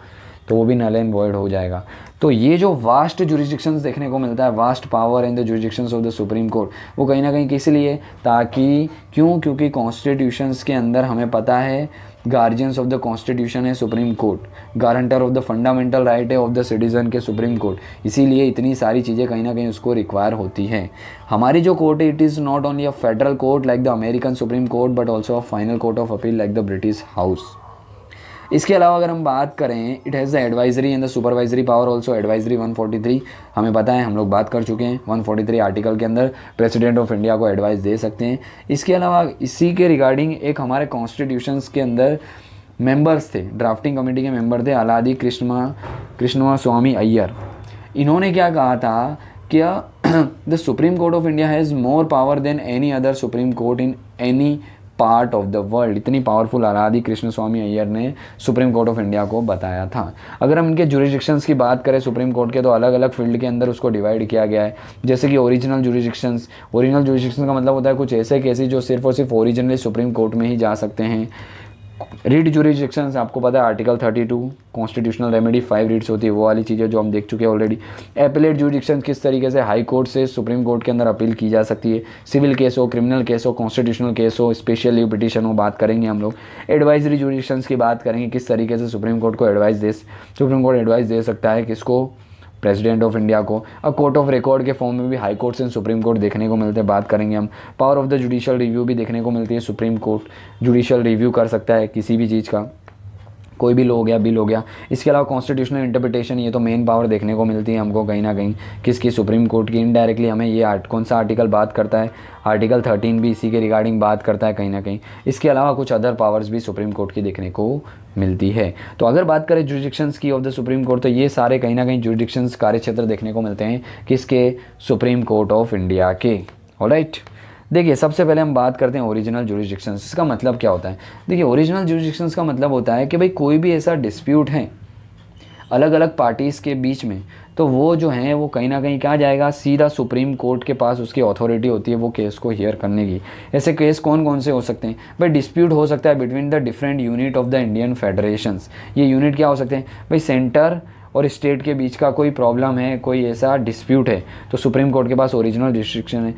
तो वो भी नल एंड वॉइड हो जाएगा। तो ये जो वास्ट जुरिडिक्शंस देखने को मिलता है, vast power in the jurisdictions of the supreme Court, वो कहीं ना कहीं किस लिए, ताकि क्योंकि कॉन्स्टिट्यूशंस के अंदर हमें पता है गार्जियंस ऑफ द कॉन्स्टिट्यूशन है supreme court, guarantor of the fundamental right है ऑफ द सिटीजन के सुप्रीम कोर्ट, इसीलिए इतनी सारी चीज़ें कहीं ना कहीं उसको रिक्वायर होती हैं। हमारी जो कोर्ट है it is not only a federal court like the American supreme court but also a final court of appeal like the British house. इसके अलावा अगर हम बात करें, it has the advisory and the supervisory power also. Advisory 143 हमें पता है, हम लोग बात कर चुके हैं, 143 आर्टिकल के अंदर प्रेसिडेंट ऑफ इंडिया को एडवाइस दे सकते हैं। इसके अलावा इसी के रिगार्डिंग एक हमारे कॉन्स्टिट्यूशंस के अंदर मेंबर्स थे, ड्राफ्टिंग कमेटी के मेंबर थे अलादी कृष्णा स्वामी अय्यर। इन्होंने क्या कहा था कि the supreme court of India has more power than any other supreme court in any part of the world. इतनी पावरफुल अलादी कृष्ण स्वामी अय्यर ने सुप्रीम कोर्ट ऑफ इंडिया को बताया था। अगर हम इनके जुरिडिक्शंस की बात करें सुप्रीम कोर्ट के, तो अलग अलग फील्ड के अंदर उसको डिवाइड किया गया है, जैसे कि ओरिजिनल जुरिडिक्शंस। ओरिजिनल जुरिडिक्शंस का मतलब होता है कुछ ऐसे केसेस जो सिर्फ और सिर्फ ओरिजिनली सुप्रीम कोर्ट में ही जा सकते हैं। रीड जुरिडिक्शंस आपको पता है आर्टिकल 32 कॉन्स्टिट्यूशनल रेमेडी 5 रीड्स होती है, वो वाली चीज़ें जो हम देख चुके हैं ऑलरेडी। एपेलेट जुरिडिक्शन किस तरीके से हाई कोर्ट से सुप्रीम कोर्ट के अंदर अपील की जा सकती है, सिविल केस हो, क्रिमिनल केस हो, कॉन्स्टिट्यूशनल केस हो, स्पेशल लीव पिटीशन हो, बात करेंगे हम लोग। एडवाइजरी जुरिडिक्शंस की बात करेंगे, किस तरीके से सुप्रीम कोर्ट एडवाइस दे सकता है किसको, प्रेसिडेंट ऑफ इंडिया को। अब कोर्ट ऑफ रिकॉर्ड के फॉर्म में भी high court and supreme Court देखने को मिलते हैं, बात करेंगे हम। Power of the judicial review भी देखने को मिलती है, सुप्रीम कोर्ट जुडिशियल रिव्यू कर सकता है किसी भी चीज़ का, कोई भी लो हो गया, बिल हो गया। इसके अलावा कॉन्स्टिट्यूशनल इंटरप्रिटेशन, ये तो मेन पावर देखने को मिलती है हमको कहीं ना कहीं किसकी, सुप्रीम कोर्ट की। इनडायरेक्टली हमें ये कौन सा आर्टिकल बात करता है, आर्टिकल 13 भी इसी के रिगार्डिंग बात करता है कहीं ना कहीं। इसके अलावा कुछ अदर पावर्स भी सुप्रीम कोर्ट की देखने को मिलती है। तो अगर बात करें जुरिडिक्शंस की ऑफ द सुप्रीम कोर्ट, तो ये सारे कहीं ना कहीं जुरिडिक्शंस कार्यक्षेत्र देखने को मिलते हैं किसके, सुप्रीम कोर्ट ऑफ इंडिया के। ऑलराइट, देखिए सबसे पहले हम बात करते हैं ओरिजिनल जुरिडिक्शंस। इसका मतलब क्या होता है? देखिए ओरिजिनल जुरिडिक्शंस का मतलब होता है कि भाई कोई भी ऐसा डिस्प्यूट है अलग अलग पार्टीज़ के बीच में, तो वो जो है वो कहीं ना कहीं क्या जाएगा, सीधा सुप्रीम कोर्ट के पास उसकी अथॉरिटी होती है वो केस को हियर करने की। ऐसे केस कौन कौन से हो सकते हैं भाई? डिस्प्यूट हो सकता है between the different unit of the Indian federations. ये यूनिट क्या हो सकते हैं भाई? सेंटर और स्टेट के बीच का कोई प्रॉब्लम है, कोई ऐसा डिस्प्यूट है, तो सुप्रीम कोर्ट के पास ओरिजिनल जुरिडिक्शन है।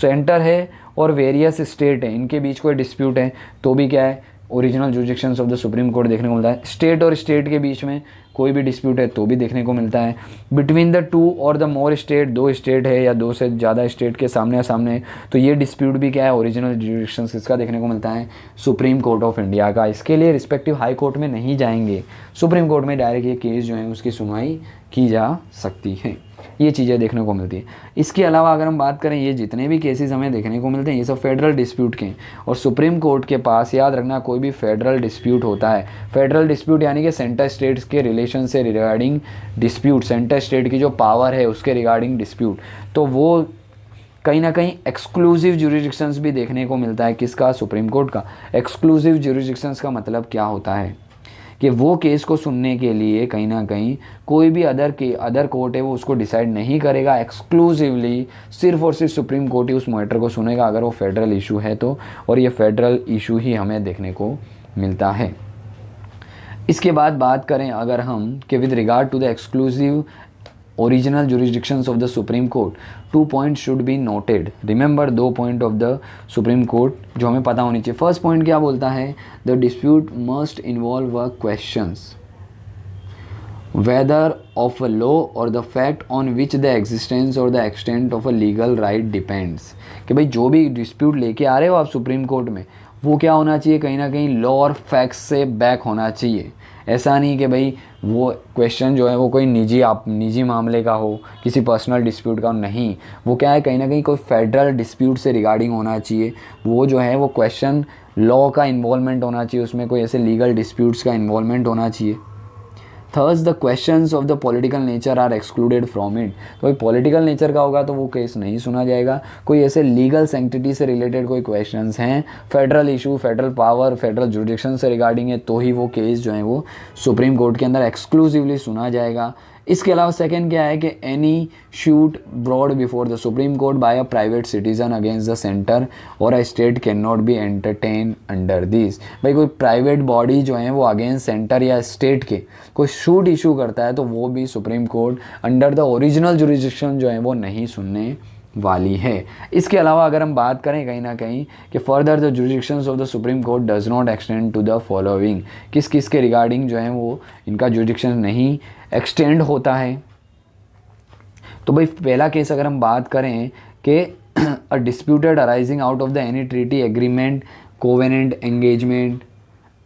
सेंटर है और वेरियस स्टेट है, इनके बीच कोई डिस्प्यूट है तो भी क्या है, original jurisdictions of the supreme Court देखने को मिलता है। स्टेट और स्टेट के बीच में कोई भी डिस्प्यूट है तो भी देखने को मिलता है। बिटवीन द टू और द मोर स्टेट, दो स्टेट है या दो से ज़्यादा स्टेट के सामने सामने, तो ये डिस्प्यूट भी क्या है, ओरिजिनल जुरिडिक्शन किसका देखने को मिलता है, सुप्रीम कोर्ट ऑफ इंडिया का। इसके लिए रिस्पेक्टिव हाई कोर्ट में नहीं जाएंगे, सुप्रीम कोर्ट में डायरेक्ट ये केस जो है उसकी सुनवाई की जा सकती है। ये चीज़ें देखने को मिलती है। इसके अलावा अगर हम बात करें, ये जितने भी केसेस हमें देखने को मिलते हैं ये सब फेडरल डिस्प्यूट के हैं। और सुप्रीम कोर्ट के पास याद रखना, कोई भी फेडरल डिस्प्यूट होता है, फेडरल डिस्प्यूट यानी कि सेंटर स्टेट्स के रिलेशन से रिगार्डिंग डिस्प्यूट, सेंटर स्टेट की जो पावर है उसके रिगार्डिंग डिस्प्यूट, तो वो कहीं ना कहीं एक्सक्लूसिव जुरिडिक्शंस भी देखने को मिलता है। किसका, सुप्रीम कोर्ट का। एक्सक्लूसिव जुरिडिक्शंस का मतलब क्या होता है कि वो केस को सुनने के लिए कहीं ना कहीं कोई भी अदर कोर्ट है वो उसको डिसाइड नहीं करेगा, एक्सक्लूसिवली सिर्फ और सिर्फ सुप्रीम कोर्ट ही उस मैटर को सुनेगा अगर वो फेडरल इशू है तो। और ये फेडरल इशू ही हमें देखने को मिलता है। इसके बाद बात करें अगर हम कि with regard to the exclusive original jurisdictions of the supreme Court, 2 point should be noted. Remember 2 point of the supreme court जो हमें पता होनी चाहिए। फर्स्ट पॉइंट क्या बोलता है, the dispute must involve a questions whether of a law or the fact on which the existence or the extent of a legal right depends। कि भाई जो भी डिस्प्यूट लेके आ रहे हो आप सुप्रीम कोर्ट में, वो क्या होना चाहिए, कहीं ना कहीं लॉ और फैक्ट्स से बैक होना चाहिए। ऐसा नहीं कि भाई वो क्वेश्चन जो है वो कोई निजी मामले का हो, किसी पर्सनल डिस्प्यूट का नहीं, वो क्या है कहीं ना कहीं कोई फेडरल डिस्प्यूट से रिगार्डिंग होना चाहिए। वो जो है वो क्वेश्चन लॉ का इन्वॉल्वमेंट होना चाहिए, उसमें कोई ऐसे लीगल डिस्प्यूट्स का इन्वॉल्वमेंट होना चाहिए। Thus the questions of the political nature are excluded from it. तो भाई पॉलिटिकल नेचर का होगा तो वो केस नहीं सुना जाएगा। कोई ऐसे लीगल सैंक्टिटी से रिलेटेड कोई क्वेश्चंस हैं, federal issue, federal power, federal jurisdiction से रिगार्डिंग है, तो ही वो केस जो है वो सुप्रीम कोर्ट के अंदर एक्सक्लूसिवली सुना जाएगा। इसके अलावा सेकंड क्या है कि any suit brought before the supreme Court by a private citizen against the centre और a state can not be entertain under this. भाई कोई प्राइवेट बॉडी जो है वो अगेंस्ट सेंटर या स्टेट के कोई शूट इशू करता है तो वो भी supreme court under the original jurisdiction जो है वो नहीं सुनने वाली है। इसके अलावा अगर हम बात करें कहीं ना कहीं कि further the jurisdictions of the supreme Court does not extend to the following, किस किस के रिगार्डिंग जो है वो इनका जुरिडिक्शन नहीं एक्सटेंड होता है। तो भाई पहला केस अगर हम बात करें कि अ disputed arising out of the any treaty agreement covenant engagement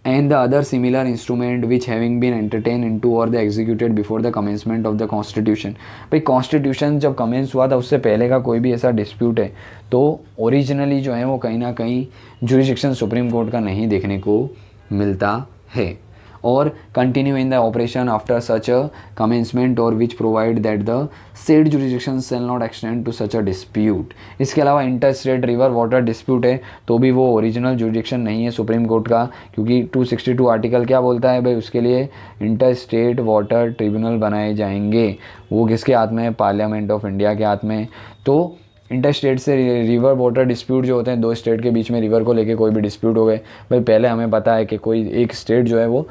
and the other similar instrument which having been entertained into or the executed before the commencement of the constitution। भाई कॉन्स्टिट्यूशन जब कमेंस हुआ था उससे पहले का कोई भी ऐसा डिस्प्यूट है तो ओरिजिनली जो है वो कहीं ना कहीं जुरिडिक्शन सुप्रीम कोर्ट का नहीं देखने को मिलता है। और continue in the operation after such a commencement और which provide that the said jurisdiction shall not extend to such a dispute. इसके अलावा inter state river water dispute है तो भी वो ओरिजिनल जुरिडिक्शन नहीं है सुप्रीम कोर्ट का, क्योंकि 262 आर्टिकल क्या बोलता है भाई, उसके लिए इंटर स्टेट वाटर ट्रिब्यूनल बनाए जाएंगे। वो किसके हाथ में है, पार्लियामेंट ऑफ इंडिया के हाथ में। तो इंटर स्टेट से रिवर वाटर डिस्प्यूट जो होते हैं, दो स्टेट के बीच में रिवर को लेके कोई भी डिस्प्यूट हो गए। भाई पहले हमें पता है कि कोई एक स्टेट जो है वो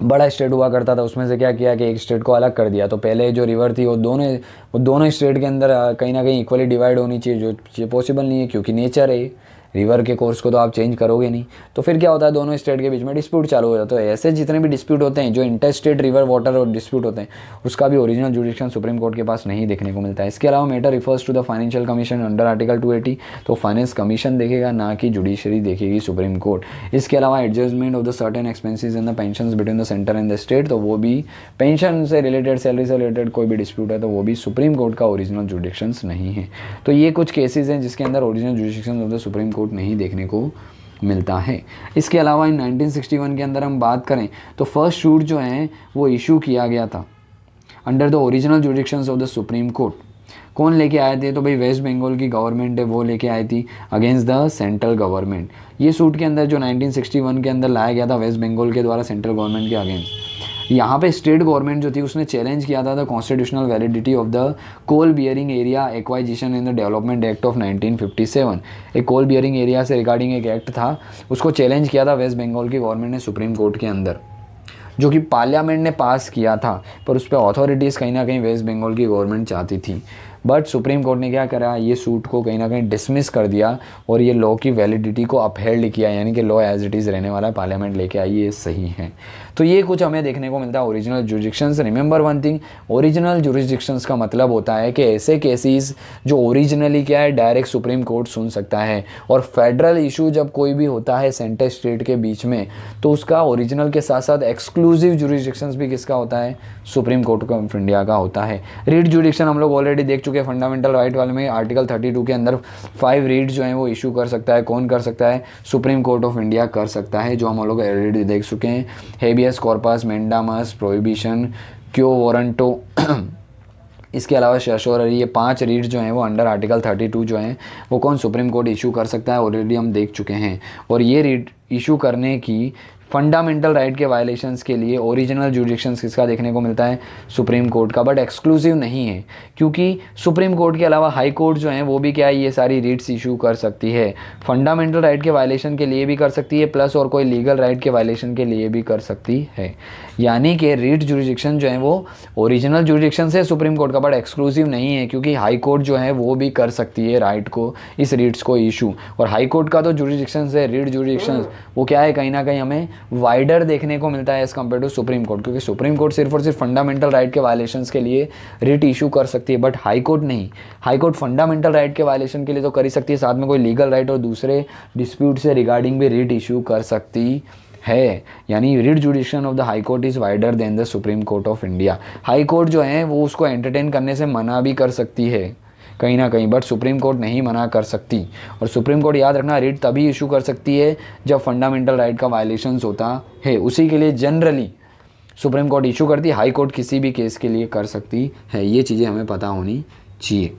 बड़ा स्टेट हुआ करता था, उसमें से क्या किया कि एक स्टेट को अलग कर दिया। तो पहले जो रिवर थी वो दोनों स्टेट के अंदर कहीं ना कहीं इक्वली डिवाइड होनी चाहिए, जो पॉसिबल नहीं है क्योंकि नेचर है रिवर के कोर्स को तो आप चेंज करोगे नहीं। तो फिर क्या होता है, दोनों स्टेट के बीच में डिस्प्यूट चालू हो जाता है। तो ऐसे जितने भी डिस्प्यूट होते हैं जो इंटर स्टेट रिवर वाटर और डिस्प्यूट होते हैं उसका भी ओरिजिनल जुरिडिक्शन सुप्रीम कोर्ट के पास नहीं देखने को मिलता है। इसके अलावा matter refers to the financial commission under article 280, तो फाइनेंस कमीशन देखेगा ना कि जुडिशरी देखेगी सुप्रीम कोर्ट। इसके अलावा adjustment of the certain expenses in the pension between the centre and the state, तो वो भी पेंशन से रिलेटेड, सैलरी से रिलेटेड कोई भी डिस्प्यूट है तो वो भी सुप्रीम कोर्ट का ओरिजिनल जुरिडिक्शन नहीं है। तो ये कुछ केसेज हैं जिसके अंदर original jurisdiction of the supreme court नहीं देखने को मिलता है। इसके अलावा इन 1961 के अंदर हम बात करें तो फर्स्ट शूट जो है वो इशू किया गया था under the original jurisdictions of the supreme Court. कौन लेके आए थे, तो भाई वेस्ट बंगाल की गवर्नमेंट है वो लेके आई थी अगेंस्ट द सेंट्रल गवर्नमेंट। ये सूट के अंदर जो 1961 के अंदर लाया गया था वेस्ट बंगाल के द्वारा सेंट्रल गवर्नमेंट के अगेंस्ट। यहाँ पे स्टेट गवर्नमेंट जो थी उसने चैलेंज किया था the constitutional validity of the coal bearing area acquisition in the development act of 1957। एक कोल बियरिंग एरिया से रिगार्डिंग एक एक्ट था, उसको चैलेंज किया था वेस्ट बंगाल की गवर्नमेंट ने सुप्रीम कोर्ट के अंदर, जो कि पार्लियामेंट ने पास किया था, पर उस पर अथॉरिटीज़ कहीं ना कहीं वेस्ट बंगाल की गवर्नमेंट चाहती थी। बट सुप्रीम कोर्ट ने क्या करा, ये सूट को कहीं ना कहीं डिसमिस कर दिया और ये लॉ की वैलिडिटी को अपहेल्ड किया, यानी कि लॉ एज इट इज़ रहने वाला है, पार्लियामेंट लेके आई, ये सही है। तो ये कुछ हमें देखने को मिलता है original jurisdictions. Remember one thing, original jurisdictions का मतलब होता है कि ऐसे केसेस जो ओरिजिनली क्या है डायरेक्ट सुप्रीम कोर्ट सुन सकता है, और फेडरल इशू जब कोई भी होता है सेंटर स्टेट के बीच में तो उसका ओरिजिनल के साथ साथ एक्सक्लूसिव जुरिडिक्शंस भी किसका होता है, सुप्रीम कोर्ट ऑफ इंडिया का होता है। रीट जुरिडिक्शन हम लोग ऑलरेडी देख चुके हैं फंडामेंटल राइट वाले में, आर्टिकल 32 के अंदर 5 रीट जो है वो इशू कर सकता है। कौन कर सकता है, सुप्रीम कोर्ट ऑफ इंडिया कर सकता है, जो हम लोग ऑलरेडी देख चुके हैं। हेबियस कॉर्पस, मैंडामस, प्रोहिबिशन, क्यो वारंटो इसके अलावा शशोररी, ये 5 रीट जो हैं वो अंडर आर्टिकल 32 जो हैं वो कौन सुप्रीम कोर्ट इशू कर सकता है, ऑलरेडी हम देख चुके हैं। और ये रीट इशू करने की फंडामेंटल राइट के वायलेशंस के लिए ओरिजिनल जुरिडिक्शंस किसका देखने को मिलता है, सुप्रीम कोर्ट का, बट एक्सक्लूसिव नहीं है, क्योंकि सुप्रीम कोर्ट के अलावा हाई कोर्ट जो है वो भी क्या है ये सारी रीट्स इशू कर सकती है। फंडामेंटल राइट के वायलेशन के लिए भी कर सकती है, प्लस और कोई लीगल राइट के वायलेशन के लिए भी कर सकती है। यानी कि रीट जुरिडिक्शन जो है वो ओरिजिनल जुरिडिक्शन से सुप्रीम कोर्ट का, बट एक्सक्लूसिव नहीं है, क्योंकि हाई कोर्ट जो है वो भी कर सकती है राइट को, इस रीट्स को इशू। और हाई कोर्ट का तो जुरिडिक्शन है, रीट जुरिडिक्शन वो क्या है कहीं ना कहीं हमें वाइडर देखने को मिलता है as compare to supreme court, क्योंकि सुप्रीम कोर्ट सिर्फ और सिर्फ फंडामेंटल राइट के वायलेशंस के लिए रिट इशू कर सकती है, बट हाई कोर्ट नहीं। हाई कोर्ट फंडामेंटल राइट के वायलेशन के लिए तो कर ही सकती है, साथ में कोई लीगल राइट और दूसरे डिस्प्यूट से रिगार्डिंग भी रिट इशू कर सकती है। यानी writ जुडिक्शन of the high court is wider than the supreme court of India. High court जो है वो उसको एंटरटेन करने से मना भी कर सकती है कहीं ना कहीं, बट सुप्रीम कोर्ट नहीं मना कर सकती। और सुप्रीम कोर्ट याद रखना रिट तभी इशू कर सकती है जब फंडामेंटल राइट का वायलेशंस होता है, उसी के लिए जनरली सुप्रीम कोर्ट इशू करती है। हाई कोर्ट किसी भी केस के लिए कर सकती है, ये चीज़ें हमें पता होनी चाहिए।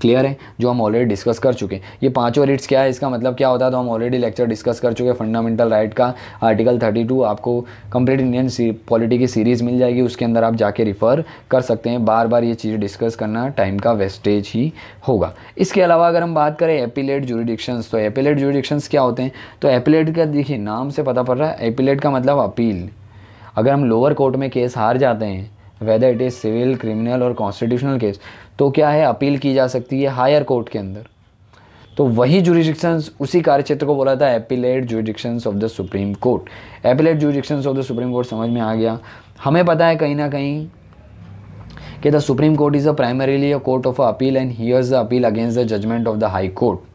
क्लियर है, जो हम ऑलरेडी डिस्कस कर चुके हैं। ये पांचों रिट्स क्या है, इसका मतलब क्या होता है, तो हम ऑलरेडी लेक्चर डिस्कस कर चुके हैं। फंडामेंटल राइट का आर्टिकल 32 आपको कंप्लीट इंडियन पॉलिटी की सीरीज़ मिल जाएगी, उसके अंदर आप जाके रिफ़र कर सकते हैं। बार बार ये चीज़ डिस्कस करना टाइम का वेस्टेज ही होगा। इसके अलावा अगर हम बात करें एपिलेट जुरिडिक्शंस, तो एपिलेट जुरिडिक्शंस क्या होते हैं, तो एपिलेट का देखिए नाम से पता पड़ रहा है, एपिलेट का मतलब अपील। अगर हम लोअर कोर्ट में केस हार जाते हैं, whether it is civil, criminal or constitutional case, तो क्या है अपील की जा सकती है हायर कोर्ट के अंदर। तो वही जुरिडिक्शंस, उसी कार्यक्षेत्र को बोला था appellate jurisdictions of the supreme Court. Appellate jurisdictions of the supreme Court समझ में आ गया। हमें पता है कहीं ना कहीं कि the supreme court is a primarily a court of appeal and hears the appeal against the judgment of the high court.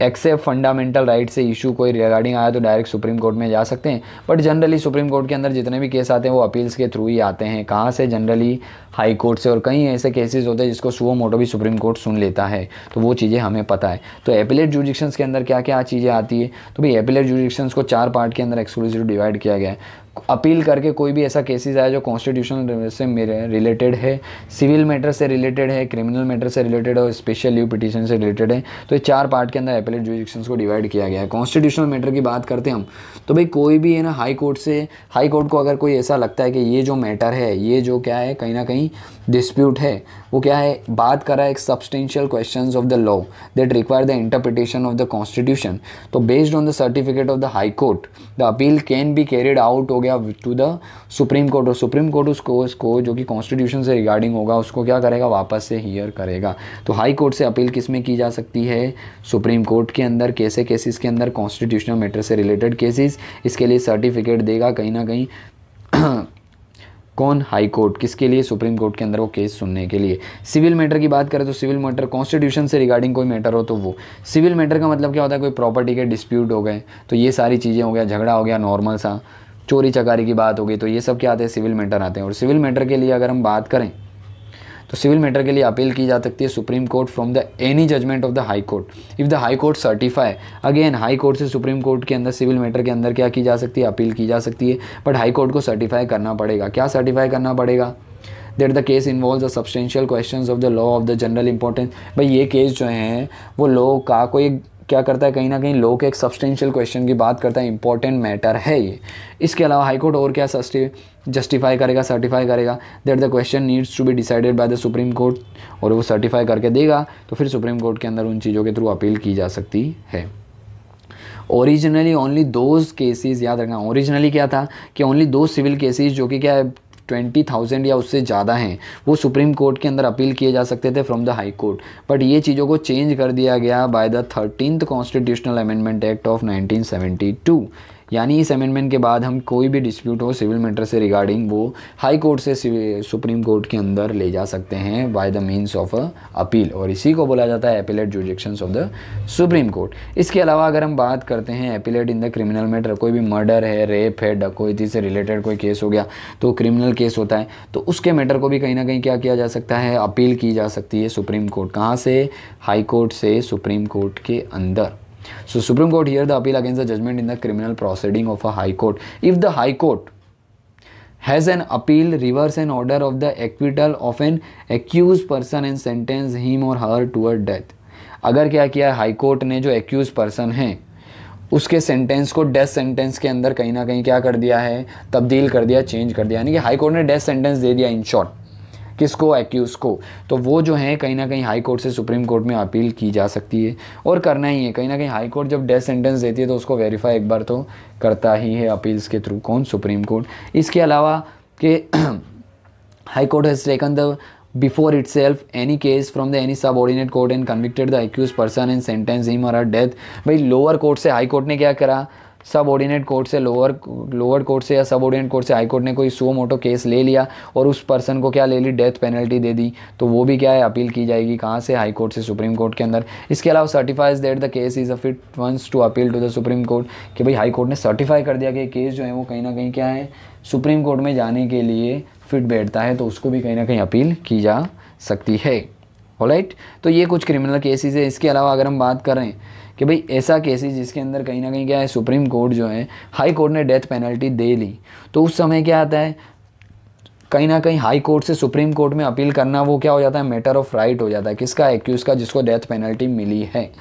Except fundamental right से इशू कोई रिगार्डिंग आया तो डायरेक्ट सुप्रीम कोर्ट में जा सकते हैं, बट जनरली सुप्रीम कोर्ट के अंदर जितने भी केस आते हैं वो अपील्स के थ्रू ही आते हैं। कहाँ से, जनरली हाई कोर्ट से। और कई ऐसे केसेस होते हैं जिसको सुओ मोटो भी सुप्रीम कोर्ट सुन लेता है, तो वो चीज़ें हमें पता है। तो एपिलेट जुरिडिक्शंस के अंदर क्या क्या चीज़ें आती है, तो भाई एपिलेट जुरिडिक्शंस को 4 पार्ट के अंदर एक्सक्लूसिव डिवाइड किया गया है। अपील करके कोई भी ऐसा केसेस आया जो कॉन्स्टिट्यूशनल से रिलेटेड है, सिविल मैटर से रिलेटेड है, क्रिमिनल मैटर से रिलेटेड है और स्पेशल लीव पिटीशन से रिलेटेड है, तो ये 4 पार्ट के अंदर एपिलेट जुरिडिक्शंस को डिवाइड किया गया है। कॉन्स्टिट्यूशनल मैटर की बात करते हैं हम, तो भाई कोई भी है ना हाई कोर्ट को अगर कोई ऐसा लगता है कि ये जो मैटर है, ये जो क्या है कहीं ना कहीं डिस्प्यूट है, वो क्या है, बात कर रहा है एक substantial questions of the law that require the interpretation of the Constitution, तो based on the certificate of the high Court the appeal can be carried out हो गया टू द सुप्रीम कोर्ट। और सुप्रीम कोर्ट उसको जो कि कॉन्स्टिट्यूशन से रिगार्डिंग होगा उसको क्या करेगा, वापस से हियर करेगा। तो हाई कोर्ट से अपील किस में की जा सकती है, सुप्रीम कोर्ट के अंदर। कैसे केसेस के अंदर, कॉन्स्टिट्यूशनल मैटर से रिलेटेड केसेस, इसके लिए सर्टिफिकेट देगा कहीं ना कहीं कौन, हाई कोर्ट। किसके लिए, सुप्रीम कोर्ट के अंदर वो केस सुनने के लिए। सिविल मैटर की बात करें तो सिविल मैटर कॉन्स्टिट्यूशन से रिगार्डिंग कोई मैटर हो तो वो। सिविल मैटर का मतलब क्या होता है, कोई प्रॉपर्टी के डिस्प्यूट हो गए, तो ये सारी चीज़ें हो गया, झगड़ा हो गया नॉर्मल सा, चोरी चकारी की बात हो गई, तो ये सब क्या आते हैं, सिविल मैटर आते हैं। और सिविल मैटर के लिए अगर हम बात करें तो सिविल मैटर के लिए अपील की जा सकती है supreme court from the any judgment of the high court if the high court certify. Again high court से सुप्रीम कोर्ट के अंदर सिविल मैटर के अंदर क्या की जा सकती है, अपील की जा सकती है, बट हाई कोर्ट को सर्टिफाई करना पड़ेगा। क्या सर्टिफाई करना पड़ेगा, that the case involves the substantial questions of the law of the general importance. भाई ये केस जो हैं वो लॉ का कोई क्या करता है, कहीं ना कहीं लॉ के एक सब्सटेंशियल क्वेश्चन की बात करता है, इंपॉर्टेंट मैटर है ये। इसके अलावा हाई कोर्ट और क्या जस्टिफाई करेगा, सर्टिफाई करेगा that the question needs to be decided by the supreme court, और वो सर्टिफाई करके देगा तो फिर सुप्रीम कोर्ट के अंदर उन चीज़ों के थ्रू अपील की जा सकती है। ओरिजिनली ओनली दोज केसेस, याद रखना ओरिजिनली क्या था कि ओनली दो सिविल केसेस जो कि क्या है 20,000 या उससे ज़्यादा हैं, वो सुप्रीम कोर्ट के अंदर अपील किए जा सकते थे from the high court. But ये चीज़ों को चेंज कर दिया गया by the 13th constitutional amendment act of 1972। यानी इस अमेंडमेंट के बाद हम कोई भी डिस्प्यूट हो सिविल मैटर से रिगार्डिंग वो हाई कोर्ट से सुप्रीम कोर्ट के अंदर ले जा सकते हैं by the means of a appeal, और इसी को बोला जाता है appellate jurisdictions of the supreme Court. इसके अलावा अगर हम बात करते हैं appellate in the criminal matter, कोई भी मर्डर है, रेप है, डकैती से रिलेटेड कोई केस हो गया तो क्रिमिनल केस होता है, तो उसके मैटर को भी कहीं ना कहीं क्या किया जा सकता है, अपील की जा सकती है सुप्रीम कोर्ट। कहाँ से? हाई कोर्ट से सुप्रीम कोर्ट के अंदर। So Supreme Court hear the appeal against the judgment in the criminal proceeding of a high court. If the high court has an appeal, reverse an order of the acquittal of an accused person and sentence him or her to a death. अगर क्या किया हाई कोर्ट ने, जो एक्यूज पर्सन है उसके सेंटेंस को डेथ सेंटेंस के अंदर कहीं ना कहीं क्या कर दिया है, तब्दील कर दिया, चेंज कर दिया, यानी कि हाई कोर्ट ने डेथ सेंटेंस दे दिया इन शॉर्ट, किसको? एक्यूज को। तो वो जो है कहीं ना कहीं हाई कोर्ट से सुप्रीम कोर्ट में अपील की जा सकती है, और करना ही है। कहीं ना कहीं हाई कोर्ट जब डेथ सेंटेंस देती है तो उसको वेरीफाई एक बार तो करता ही है अपील्स के थ्रू, कौन? Supreme Court. इसके अलावा कि high court has taken the before itself any case from the any subordinate court and convicted the accused person and sentenced him or her death। भाई लोअर कोर्ट से हाई कोर्ट ने क्या करा, सबऑर्डिनेट कोर्ट से लोअर कोर्ट से या सबऑर्डिनेट कोर्ट से हाई कोर्ट ने कोई सुओ मोटो केस ले लिया और उस पर्सन को क्या ले ली, डेथ पेनल्टी दे दी, तो वो भी क्या है, अपील की जाएगी। कहाँ से? हाई कोर्ट से सुप्रीम कोर्ट के अंदर। इसके अलावा certifies that the case is a fit ones to appeal to the supreme court, कि भाई हाई कोर्ट ने सर्टिफाई कर दिया कि केस जो है वो कहीं ना कहीं क्या है, सुप्रीम कोर्ट में जाने के लिए फिट बैठता है, तो उसको भी कहीं ना कहीं अपील की जा सकती है। ऑलराइट, तो ये कुछ क्रिमिनल केसेस है। इसके अलावा अगर हम बात करें कि भाई ऐसा केसेस जिसके अंदर कहीं ना कहीं क्या है, सुप्रीम कोर्ट जो है हाई कोर्ट ने डेथ पेनल्टी दे ली, तो उस समय क्या आता है, कहीं ना कहीं हाई कोर्ट से सुप्रीम कोर्ट में अपील करना वो क्या हो जाता है, मैटर ऑफ राइट हो जाता है। किसका? एक्यूज का, जिसको डेथ पेनल्टी मिली है।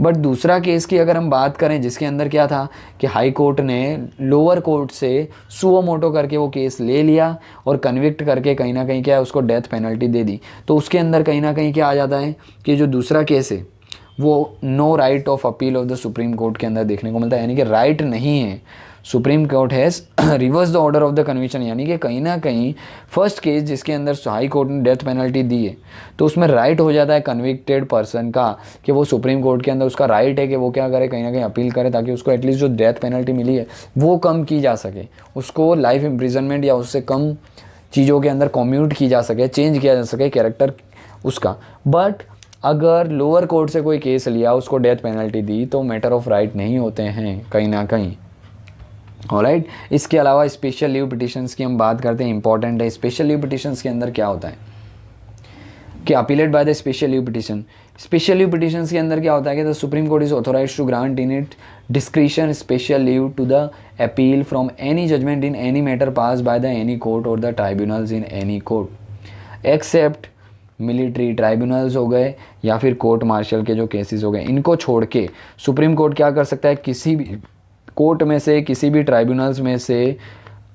बट दूसरा केस की अगर हम बात करें जिसके अंदर क्या था कि हाई कोर्ट ने लोअर कोर्ट से सुओ मोटो करके वो केस ले लिया और कन्विक्ट करके कहीं ना कहीं क्या है, उसको डेथ पेनल्टी दे दी, तो उसके अंदर कहीं ना कहीं क्या आ जाता है कि जो दूसरा केस है वो no right of appeal of the supreme court के अंदर देखने को मिलता है, यानी कि राइट नहीं है। Supreme court has reverse the order of the conviction, यानी कि कहीं ना कहीं फर्स्ट केस जिसके अंदर हाई कोर्ट ने डेथ पेनल्टी दी है तो उसमें राइट हो जाता है कन्विक्टेड पर्सन का कि वो सुप्रीम कोर्ट के अंदर उसका राइट है कि वो क्या करे, कहीं ना कहीं अपील करे, ताकि उसको एटलीस्ट जो डेथ पेनल्टी मिली है वो कम की जा सके, उसको लाइफ इम्प्रिजनमेंट या उससे कम चीज़ों के अंदर कम्यूट की जा सके, चेंज किया जा सके कैरेक्टर उसका। बट अगर लोअर कोर्ट से कोई केस लिया, उसको डेथ पेनल्टी दी, तो मैटर ऑफ राइट नहीं होते हैं कहीं ना कहीं। ऑलराइट, इसके अलावा स्पेशल लीव पिटिशंस की हम बात करते हैं, इंपॉर्टेंट है। स्पेशल लीव पिटिशंस के अंदर क्या होता है कि appellate by the special leave petition. Special leave petitions के अंदर क्या होता है कि the supreme Court is authorized to grant in it discretion special leave to the appeal from any judgment in any matter pass by the any court और the tribunals in any court except military tribunals हो गए या फिर कोर्ट मार्शल के जो केसेस हो गए, इनको छोड़ के सुप्रीम कोर्ट क्या कर सकता है, किसी भी कोर्ट में से, किसी भी ट्राइब्यूनल्स में से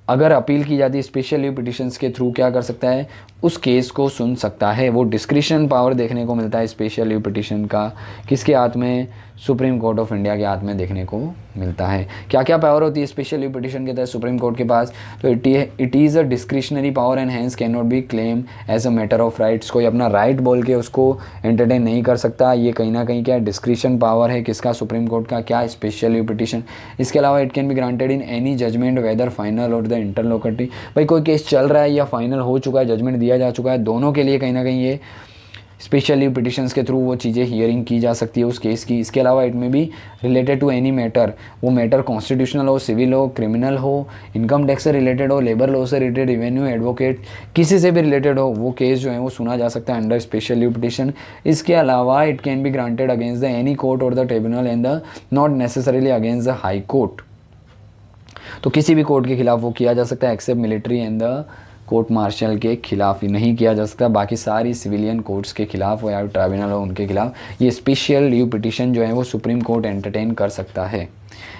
अगर अपील की जाती है स्पेशल लीव पिटिशंस के थ्रू, क्या कर सकता है, उस केस को सुन सकता है। वो डिस्क्रिशन पावर देखने को मिलता है स्पेशल लीव पिटिशन का, किसके हाथ में, सुप्रीम कोर्ट ऑफ इंडिया के हाथ में देखने को मिलता है। क्या क्या पावर होती है स्पेशल लीव पिटिशन के तहत सुप्रीम कोर्ट के पास, तो it is a discretionary power and hence can not be claim as a matter of rights. कोई अपना राइट बोल के उसको एंटरटेन नहीं कर सकता, ये कहीं ना कहीं क्या डिस्क्रिशन पावर है किसका, सुप्रीम कोर्ट का, क्या, स्पेशल लीव पिटिशन। इसके अलावा it can be granted in any judgment whether final or the interlocutory. भाई कोई केस चल रहा है या फाइनल हो चुका है, जजमेंट दिया जा चुका है, दोनों के लिए कहीं ना कहीं ये स्पेशल लीव पिटिशंस के थ्रू वो चीज़ें हियरिंग की जा सकती है उस केस की। इसके अलावा इट में भी रिलेटेड टू एनी मैटर, वो मैटर कॉन्स्टिट्यूशनल हो, सिविल हो, क्रिमिनल हो, इनकम टैक्स से रिलेटेड हो, लेबर लॉ से रिलेटेड, रेवेन्यू, एडवोकेट, किसी से भी रिलेटेड हो, वो केस जो है वो सुना जा सकता है अंडर स्पेशल लीव पिटिशन। इसके अलावा it can be granted against the any court और the tribunal and the not necessarily against the high Court. तो किसी भी कोर्ट के खिलाफ वो किया जा सकता है except military and the court martial के खिलाफ ही नहीं किया जा सकता, बाकी सारी सिविलियन कोर्ट्स के खिलाफ हो या ट्राइब्यूनल हो उनके खिलाफ ये स्पेशल लीव पिटिशन जो है वो सुप्रीम कोर्ट एंटरटेन कर सकता है।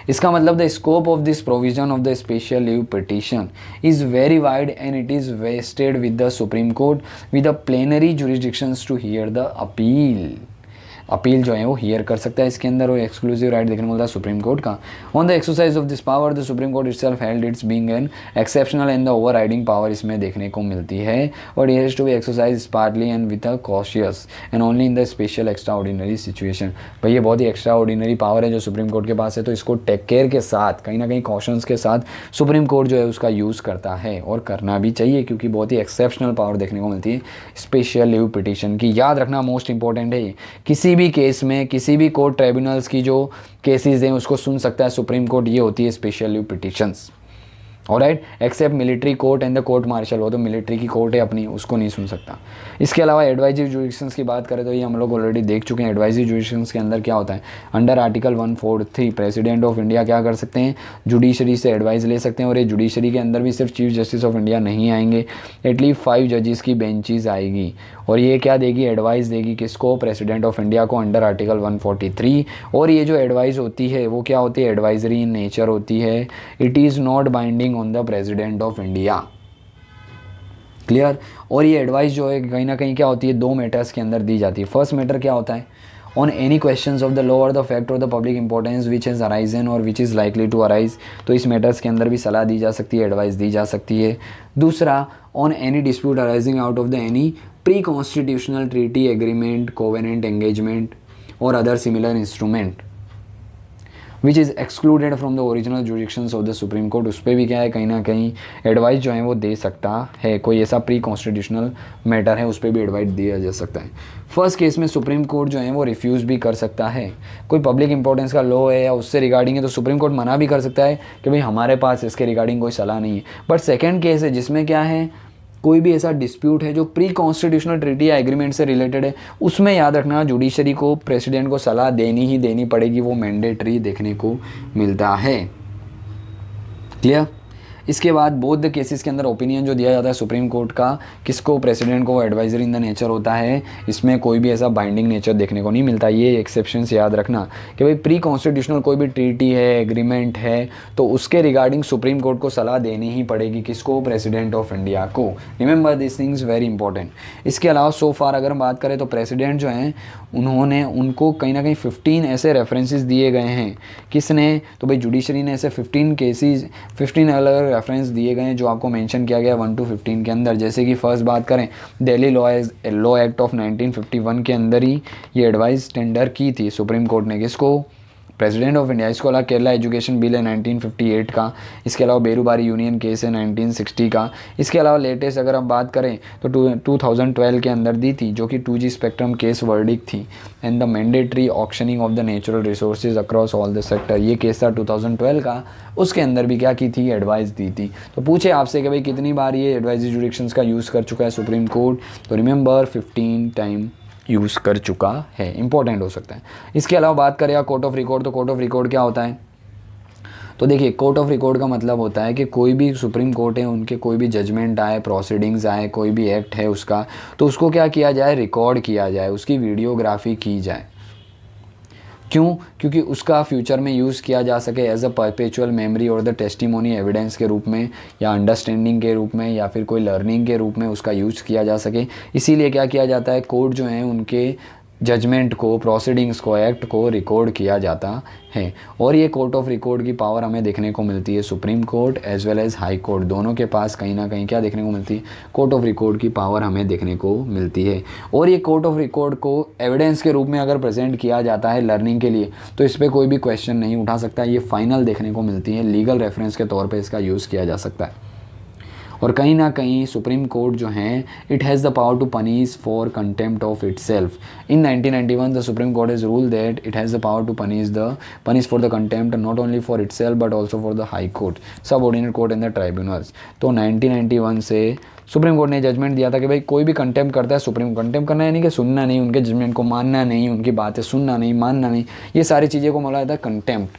इसका मतलब the scope of this provision of the special leave petition is very wide and it is vested with the supreme court with the plenary jurisdictions to hear the appeal. Appeal जो है वो हियर कर सकता है इसके अंदर, और एक्सक्लूसिव राइट देखने को मिलता है सुप्रीम कोर्ट का। On the exercise of this power the supreme court itself held its being an exceptional and the overriding power इसमें देखने को मिलती है, और it has to be exercise smartly and with a cautious and only in the special extraordinary situation. भाई ये बहुत ही एक्स्ट्रा ऑर्डिनरी पावर है जो सुप्रीम कोर्ट के पास है, तो इसको टेक केयर के साथ, कहीं ना कहीं कॉशंस के साथ सुप्रीम कोर्ट जो है उसका यूज़ करता है, और करना भी चाहिए क्योंकि बहुत ही एक्सेप्शनल पावर देखने को मिलती है स्पेशल लीव पिटीशन की। याद रखना मोस्ट इंपॉर्टेंट है ये, किसी भी केस में किसी भी कोर्ट ट्राइब्यूनल्स की जो केसेस हैं उसको सुन सकता है सुप्रीम कोर्ट, ये होती है special leave petitions. Alright, except military court and the court martial, वो तो मिलिट्री की कोर्ट है अपनी, उसको नहीं सुन सकता। इसके अलावा एडवाइजरी जुडिक्शंस की बात करें तो ये हम लोग ऑलरेडी देख चुके हैं। एडवाइजरी जुडिक्शंस के अंदर क्या होता है, under article 143 president of India क्या कर सकते हैं, जुडिशरी से एडवाइस ले सकते हैं, और ये जुडिशरी के अंदर भी सिर्फ चीफ जस्टिस ऑफ इंडिया नहीं आएंगे, एटलीस्ट 5 जजेस की बेंचेस आएगी, और ये क्या देगी, एडवाइस देगी किसको, प्रेसिडेंट ऑफ इंडिया को अंडर आर्टिकल 143। और ये जो एडवाइस होती है वो क्या होती है, एडवाइजरी इन नेचर होती है, it is not binding on the president of India. Clear. और ये एडवाइस जो है कहीं ना कहीं क्या होती है, 2 मैटर्स के अंदर दी जाती है। फर्स्ट मैटर क्या होता है, on any questions of the law और द फैक्ट और the public importance which has arisen और which is likely to arise, तो इस मैटर्स के अंदर भी सलाह दी जा सकती है, एडवाइस दी जा सकती है। दूसरा, on any dispute arising out of the any pre constitutional treaty agreement covenant engagement और other similar instrument which is excluded from the original jurisdictions of the supreme Court, उस पर भी क्या है, कहीं ना कहीं एडवाइस जो है वो दे सकता है। कोई ऐसा प्री कॉन्स्टिट्यूशनल मैटर है उस पर भी एडवाइस दिया जा सकता है। फर्स्ट केस में सुप्रीम कोर्ट जो है वो रिफ्यूज़ भी कर सकता है। कोई पब्लिक इंपॉर्टेंस का लॉ है या उससे रिगार्डिंग है तो सुप्रीम कोर्ट मना भी कर सकता है कि भाई हमारे पास इसके रिगार्डिंग कोई सलाह नहीं है। बट सेकेंड केस है जिसमें क्या है, कोई भी ऐसा डिस्प्यूट है जो प्री कॉन्स्टिट्यूशनल ट्रीटी या एग्रीमेंट से रिलेटेड है, उसमें याद रखना जुडिशरी को प्रेसिडेंट को सलाह देनी ही देनी पड़ेगी, वो मैंडेटरी देखने को मिलता है। क्लियर। इसके बाद बोथ द केसेस के अंदर ओपिनियन जो दिया जाता है सुप्रीम कोर्ट का किसको, प्रेसिडेंट को, एडवाइजरी इन द नेचर होता है, इसमें कोई भी ऐसा बाइंडिंग नेचर देखने को नहीं मिलता। ये एक्सेप्शंस याद रखना कि भाई प्री कॉन्स्टिट्यूशनल कोई भी ट्रीटी है, एग्रीमेंट है, तो उसके रिगार्डिंग सुप्रीम कोर्ट को सलाह देनी ही पड़ेगी, किसको, प्रेसिडेंट ऑफ इंडिया को। Remember this things very important. इसके अलावा सो फार अगर हम बात करें तो प्रेसिडेंट जो हैं उनको कहीं ना कहीं 15 ऐसे रेफरेंसेस दिए गए हैं। किसने, तो भाई जुडिशरी ने ऐसे 15 अलग रेफरेंस दिए गए हैं जो आपको मेंशन किया गया 1 to 15 के अंदर। जैसे कि फर्स्ट बात करें, दिल्ली लॉ एक्ट ऑफ 1951 के अंदर ही ये एडवाइस टेंडर की थी सुप्रीम कोर्ट ने, किसको, प्रेसिडेंट ऑफ इंडिया। इसको अलावा केरला एजुकेशन बिल है 1958 का, इसके अलावा बेरूबारी यूनियन केस है 1960 का। इसके अलावा लेटेस्ट अगर हम बात करें तो 2012 के अंदर दी थी जो कि 2G स्पेक्ट्रम केस वर्डिक्ट थी and the mandatory auctioning of the natural resources across all the sector, ये केस था 2012 का। उसके अंदर भी क्या की थी, एडवाइस दी थी। तो पूछे आपसे कि भाई कितनी बार ये एडवाइजरी जुडिक्शंस का यूज़ कर चुका है सुप्रीम कोर्ट, तो रिमेंबर 15 टाइम यूज़ कर चुका है, इंपॉर्टेंट हो सकता है। इसके अलावा बात करें कोर्ट ऑफ रिकॉर्ड, तो कोर्ट ऑफ रिकॉर्ड क्या होता है, तो देखिए कोर्ट ऑफ रिकॉर्ड का मतलब होता है कि कोई भी सुप्रीम कोर्ट है उनके कोई भी जजमेंट आए, प्रोसीडिंग्स आए, कोई भी एक्ट है उसका, तो उसको क्या किया जाए, रिकॉर्ड किया जाए, उसकी वीडियोग्राफी की जाए। क्यों, क्योंकि उसका फ्यूचर में यूज़ किया जा सके एज अ परपेचुअल मेमोरी और द टेस्टिमोनी एविडेंस के रूप में, या अंडरस्टैंडिंग के रूप में, या फिर कोई लर्निंग के रूप में उसका यूज़ किया जा सके। इसीलिए क्या किया जाता है, कोर्ट जो है उनके जजमेंट को, प्रोसीडिंग्स को, एक्ट को रिकॉर्ड किया जाता है। और ये कोर्ट ऑफ रिकॉर्ड की पावर हमें देखने को मिलती है supreme court as well as high court, दोनों के पास कहीं ना कहीं क्या देखने को मिलती है, कोर्ट ऑफ रिकॉर्ड की पावर हमें देखने को मिलती है। और ये कोर्ट ऑफ रिकॉर्ड को एविडेंस के रूप में अगर प्रेजेंट किया जाता है लर्निंग के लिए, तो इस पर कोई भी क्वेश्चन नहीं उठा सकता, ये फाइनल देखने को मिलती है, लीगल रेफरेंस के तौर पर इसका यूज़ किया जा सकता है। और कहीं ना कहीं सुप्रीम कोर्ट जो है it has the power to punish for contempt of itself. In 1991 the supreme court has rule that it has the power to punish for the contempt not only for itself but also for the high court, subordinate court and the tribunals. तो 1991 से सुप्रीम कोर्ट ने जजमेंट दिया था कि भाई कोई भी कंटेम्प्ट करता है, सुप्रीम कंटेम्प्ट करना यानी कि सुनना नहीं, उनके जजमेंट को मानना नहीं, उनकी बातें सुनना नहीं, मानना नहीं, ये सारी चीज़ें को बोला जाता है कंटेम्प्ट।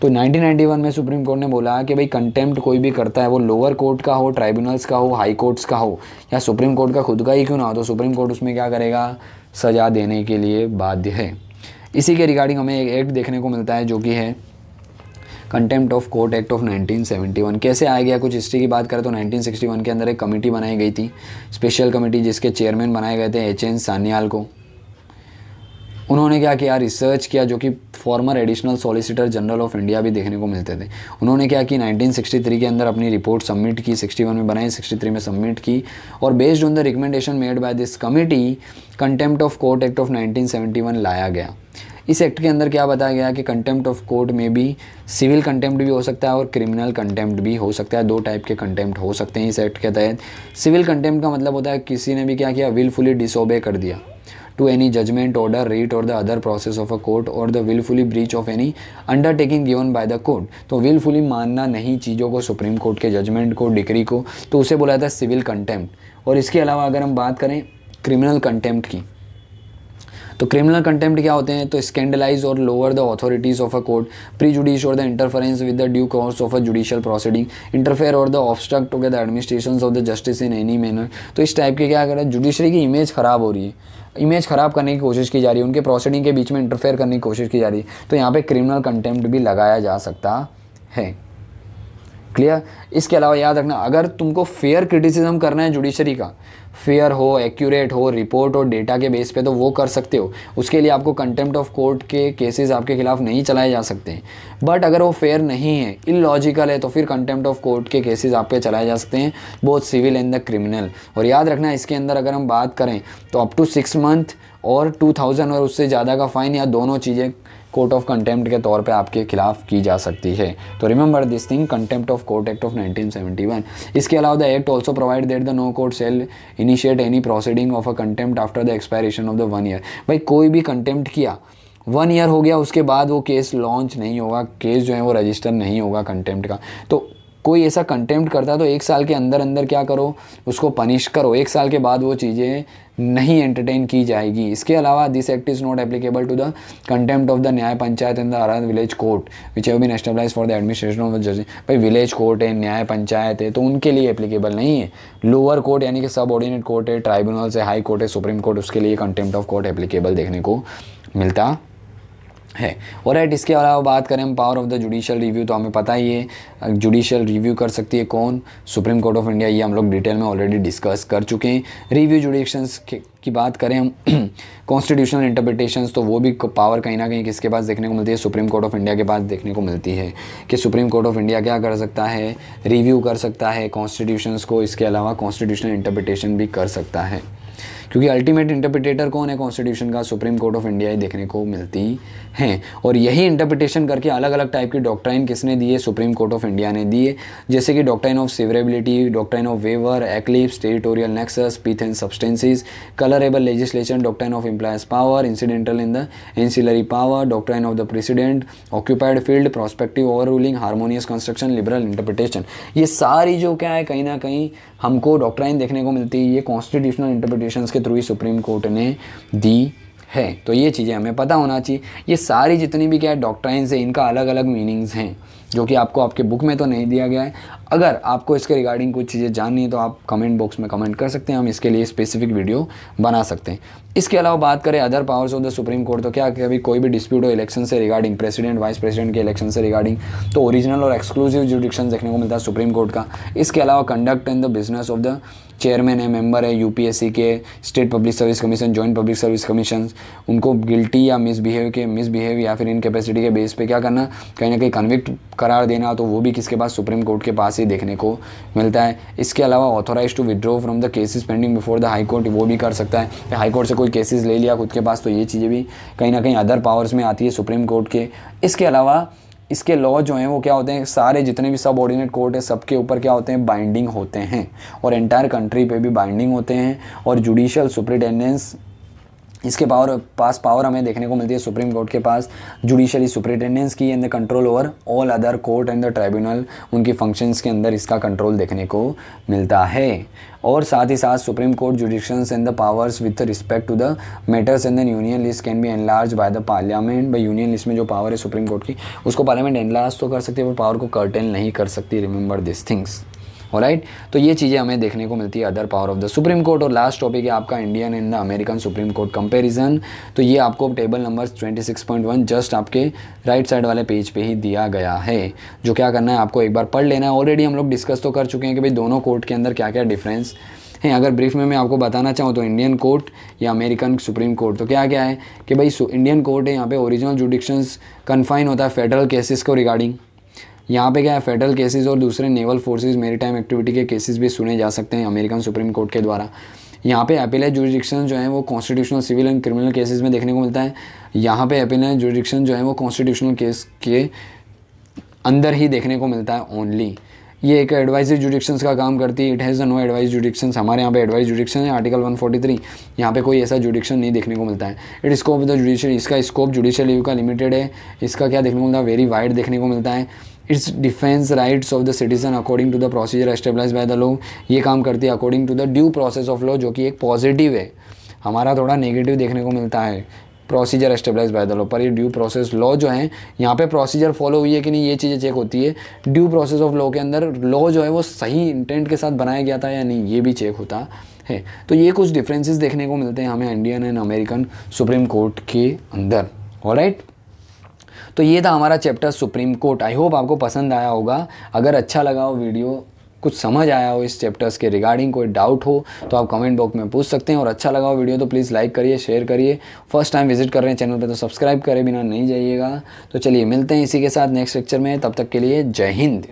तो 1991 में सुप्रीम कोर्ट ने बोला कि भाई कंटेम्प्ट कोई भी करता है, वो लोअर कोर्ट का हो, ट्राइब्यूनल्स का हो, हाई कोर्ट्स का हो, या सुप्रीम कोर्ट का खुद का ही क्यों ना हो, तो सुप्रीम कोर्ट उसमें क्या करेगा, सज़ा देने के लिए बाध्य है। इसी के रिगार्डिंग हमें एक एक्ट देखने को मिलता है जो कि है contempt of court act of 1971। कैसे आया गया, कुछ हिस्ट्री की बात करें तो 1961 के अंदर एक कमेटी बनाई गई थी, स्पेशल कमेटी, जिसके चेयरमैन बनाए गए थे HN सान्याल को। उन्होंने क्या किया, रिसर्च किया, जो कि farmer additional solicitor general of India भी देखने को मिलते थे। उन्होंने क्या कि 1963 के अंदर अपनी रिपोर्ट सबमिट की, 61 में बनाई, 63 में सबमिट की, और based on the recommendation made by this committee contempt of court act of 1971 लाया गया। इस एक्ट के अंदर क्या बताया गया कि कंटेम्प्ट ऑफ कोर्ट में भी सिविल कंटेम्प्ट भी हो सकता है और क्रिमिनल कंटेम्प्ट भी हो सकता है। दो टाइप के कंटेम्प्ट हो सकते हैं इस एक्ट के तहत। सिविल कंटेम्प्ट का मतलब होता है किसी ने भी क्या किया, विलफुली डिसोबे कर दिया to any judgment, order, writ और the other process of a court और the wilfully breach of any undertaking given by the court. तो विलफुली मानना नहीं चीज़ों को, सुप्रीम कोर्ट के जजमेंट को, डिक्री को, तो उसे बोला जाता है सिविल कंटेम्प्ट। और इसके अलावा अगर हम बात करें क्रिमिनल कंटेम्प्ट की, तो क्रिमिनल कंटेम्प्ट क्या होते हैं, तो स्कैंडलाइज और lower the authorities of a court, prejudice और the interference with the due course of a judicial proceeding, interfere और the obstruct to the administration of the justice in any manner. तो इस टाइप के क्या करें, जुडिशरी की इमेज खराब हो रही है, इमेज खराब करने की कोशिश की जा रही है, उनके प्रोसीडिंग के बीच में इंटरफेयर करने की कोशिश की जा रही है, तो यहाँ पे क्रिमिनल कंटेम्प्ट भी लगाया जा सकता है। क्लियर। इसके अलावा याद रखना, अगर तुमको फेयर क्रिटिसिज्म करना है जुडिशरी का, फेयर हो, एक्यूरेट हो, रिपोर्ट और डेटा के बेस पे, तो वो कर सकते हो। उसके लिए आपको कंटेम्प्ट ऑफ कोर्ट के केसेस आपके खिलाफ नहीं चलाए जा सकते हैं। बट अगर वो फेयर नहीं है, इलॉजिकल है, तो फिर कंटेम्प्ट ऑफ कोर्ट के केसेस आप पे चलाए जा सकते हैं, both civil and the criminal. और याद रखना, इसके अंदर अगर हम बात करें तो अप टू 6 मंथ और 2000 और उससे ज़्यादा का फाइन, या दोनों चीज़ें कोर्ट ऑफ कंटेम्प्ट के तौर पे आपके खिलाफ की जा सकती है। तो remember this thing, contempt of court act of 1971। इसके अलावा the act also provide that the no court shall initiate any proceeding of a contempt after the expiration of the 1 year. भाई कोई भी कंटेम्प्ट किया, 1 ईयर हो गया, उसके बाद वो केस लॉन्च नहीं होगा, केस जो है वो रजिस्टर नहीं होगा कंटेम्प्ट का। तो कोई ऐसा कंटेम्प्ट करता है तो 1 साल के अंदर अंदर क्या करो, उसको पनिश करो। 1 साल के बाद वो चीज़ें नहीं एंटरटेन की जाएगी। इसके अलावा this act is not applicable to the contempt of the nyaya panchayat and the other village court which have been established for the administration of the जज। भाई विलेज कोर्ट है, न्याय पंचायत है, तो उनके लिए एप्लीकेबल नहीं है। लोअर कोर्ट यानी कि सब ऑर्डिनेट कोर्ट है, ट्राइब्यूनल्स है, हाई कोर्ट है, सुप्रीम कोर्ट, उसके लिए कंटेम्प्ट ऑफ कोर्ट एप्लीकेबल देखने को मिलता है। और राइट, इसके अलावा बात करें हम power of the judicial review, तो हमें पता ही है जुडिशियल रिव्यू कर सकती है कौन, सुप्रीम कोर्ट ऑफ इंडिया। ये हम लोग डिटेल में ऑलरेडी डिस्कस कर चुके हैं। रिव्यू जुडिक्शंस की बात करें हम कॉन्स्टिट्यूशनल इंटरप्रिटेशंस, तो वो भी पावर कहीं ना कहीं किसके पास देखने को मिलती है, सुप्रीम कोर्ट ऑफ इंडिया के पास देखने को मिलती है। कि सुप्रीम कोर्ट ऑफ इंडिया क्या कर सकता है, रिव्यू कर सकता है कॉन्स्टिट्यूशंस को, इसके अलावा कॉन्स्टिट्यूशनल इंटरप्रिटेशन भी कर सकता है, क्योंकि अल्टीमेट इंटरप्रिटेटर कौन है कॉन्स्टिट्यूशन का, सुप्रीम कोर्ट ऑफ इंडिया ही देखने को मिलती हैं। और यही इंटरप्रिटेशन करके अलग अलग टाइप की डॉक्ट्राइन किसने दी है, सुप्रीम कोर्ट ऑफ इंडिया ने दी है। जैसे कि doctrine of severability, doctrine of waiver, eclipse, territorial nexus, pith and substances, colourable legislation, doctrine of implied power, incidental in the ancillary power, doctrine of the president, occupied field, prospective over ruling, harmonious construction, liberal interpretation. ये सारी जो क्या है कहीं ना कहीं हमको डॉक्ट्राइन देखने को मिलती है, ये कॉन्स्टिट्यूशनल इंटरप्रिटेशंस के थ्रू ही सुप्रीम कोर्ट ने दी है। तो ये चीज़ें हमें पता होना चाहिए। ये सारी जितनी भी क्या है डॉक्ट्राइन्स है, इनका अलग अलग मीनिंग्स हैं, जो कि आपको आपके बुक में तो नहीं दिया गया है। अगर आपको इसके रिगार्डिंग कुछ चीज़ें जाननी है तो आप कमेंट बॉक्स में कमेंट कर सकते हैं, हम इसके लिए स्पेसिफिक वीडियो बना सकते हैं। इसके अलावा बात करें other powers of the supreme court, तो क्या कभी कोई भी डिस्प्यूट हो इलेक्शन से रिगार्डिंग, प्रेसिडेंट वाइस प्रेसिडेंट के इलेक्शन से रिगार्डिंग, तो ओरिजिनल और एक्सक्लूसिव जुडिक्शन देखने को मिलता है सुप्रीम कोर्ट का। इसके अलावा conduct and the business of the chairman है, मेंबर है यूपीएससी के, state public service commission, joint public service commission, उनको गिल्टी या मिसबिहेव या फिर इनकैपेसिटी के बेस पे क्या करना, कहीं ना कहीं कन्विक्ट करार देना, तो वो भी किसके पास, सुप्रीम कोर्ट के पास ही देखने को मिलता है। इसके अलावा authorize to withdraw from the cases pending before the high court, वो भी कर सकता है। हाई कोर्ट से कोई केसेस ले लिया खुद के पास, तो ये चीज़ें भी कहीं ना कहीं अदर पावर्स में आती है सुप्रीम कोर्ट के। इसके अलावा इसके लॉ जो हैं वो क्या होते हैं, सारे जितने भी सब ऑर्डिनेट कोर्ट है सबके ऊपर क्या होते हैं, बाइंडिंग होते हैं, और एंटायर कंट्री पे भी बाइंडिंग होते हैं। और जुडिशियल सुपरिटेंडेंस, इसके पावर हमें देखने को मिलती है सुप्रीम कोर्ट के पास जुडिशरी सुपरिटेंडेंस की and the control over all other court and the tribunal, उनकी फंक्शंस के अंदर इसका कंट्रोल देखने को मिलता है। और साथ ही साथ supreme court jurisdictions and the powers with respect to the matters and the union list can be enlarge by the parliament. By union list में जो पावर है सुप्रीम कोर्ट की, उसको पार्लियामेंट एनलार्ज तो कर सकती है, पर पावर को कर्टेल नहीं कर सकती। Remember this things. ऑलराइट, तो ये चीज़ें हमें देखने को मिलती है other power of the supreme court. और लास्ट टॉपिक है आपका Indian and the American supreme court comparison. तो ये आपको टेबल नंबर 26.1 जस्ट आपके राइट साइड वाले पेज पे ही दिया गया है, जो क्या करना है आपको एक बार पढ़ लेना है। ऑलरेडी हम लोग डिस्कस तो कर चुके हैं कि भाई दोनों कोर्ट के अंदर क्या क्या डिफरेंस हैं। अगर ब्रीफ में मैं आपको बताना चाहूँ तो इंडियन कोर्ट या अमेरिकन सुप्रीम कोर्ट, तो क्या क्या है कि भाई इंडियन कोर्ट है, यहाँ पे ओरिजिनल जुडिक्शंस कन्फाइन होता है फेडरल केसेस को रिगार्डिंग। यहाँ पे क्या है, फेडरल केसेस और दूसरे नेवल फोर्सेस मेरीटाइम एक्टिविटी के केसेस भी सुने जा सकते हैं अमेरिकन सुप्रीम कोर्ट के द्वारा। यहाँ पे अपीलेट जुरिडिक्शन जो है वो constitutional civil and criminal cases में देखने को मिलता है। यहाँ पे अपीलेट जुरिडिक्शन जो है वो कॉन्स्टिट्यूशनल केस के अंदर ही देखने को मिलता है ओनली। ये एक एडवाइजरी जुडिक्शंस का काम करती है। It has no advice jurisdictions. हमारे यहाँ पे एडवाइस जुडिक्शन है आर्टिकल 143, यहाँ पे कोई ऐसा जुडिक्शन नहीं देखने को मिलता है। It scope of the judicial, इसका स्कोप जुडिशियल रिव्यू का लिमिटेड है। इसका क्या देखने को मिलता है, वेरी वाइड देखने को मिलता है। Its defence rights of the citizen according to the procedure establish by the law, ये काम करती है according to the due process of law, जो कि एक पॉजिटिव है। हमारा थोड़ा नेगेटिव देखने को मिलता है procedure establish by the law, पर ये ड्यू प्रोसेस लॉ जो है, यहाँ पे प्रोसीजर फॉलो हुई है कि नहीं ये चीज़ें चेक होती है। ड्यू प्रोसेस ऑफ लॉ के अंदर लॉ जो है वो सही इंटेंट के साथ बनाया गया था या नहीं, ये भी चेक होता है। तो ये कुछ डिफरेंसेस देखने को मिलते हैं हमें Indian and American supreme court के अंदर। ऑलराइट, तो ये था हमारा chapter supreme court. I hope आपको पसंद आया होगा। अगर अच्छा लगा हो वीडियो, कुछ समझ आया हो इस चैप्टर्स के रिगार्डिंग, कोई डाउट हो तो आप कमेंट बॉक्स में पूछ सकते हैं। और अच्छा लगा हो वीडियो तो प्लीज़ लाइक करिए, शेयर करिए। फर्स्ट टाइम विजिट कर रहे हैं चैनल पे तो सब्सक्राइब करे बिना नहीं जाइएगा। तो चलिए मिलते हैं इसी के साथ नेक्स्ट लेक्चर में, तब तक के लिए जय हिंद।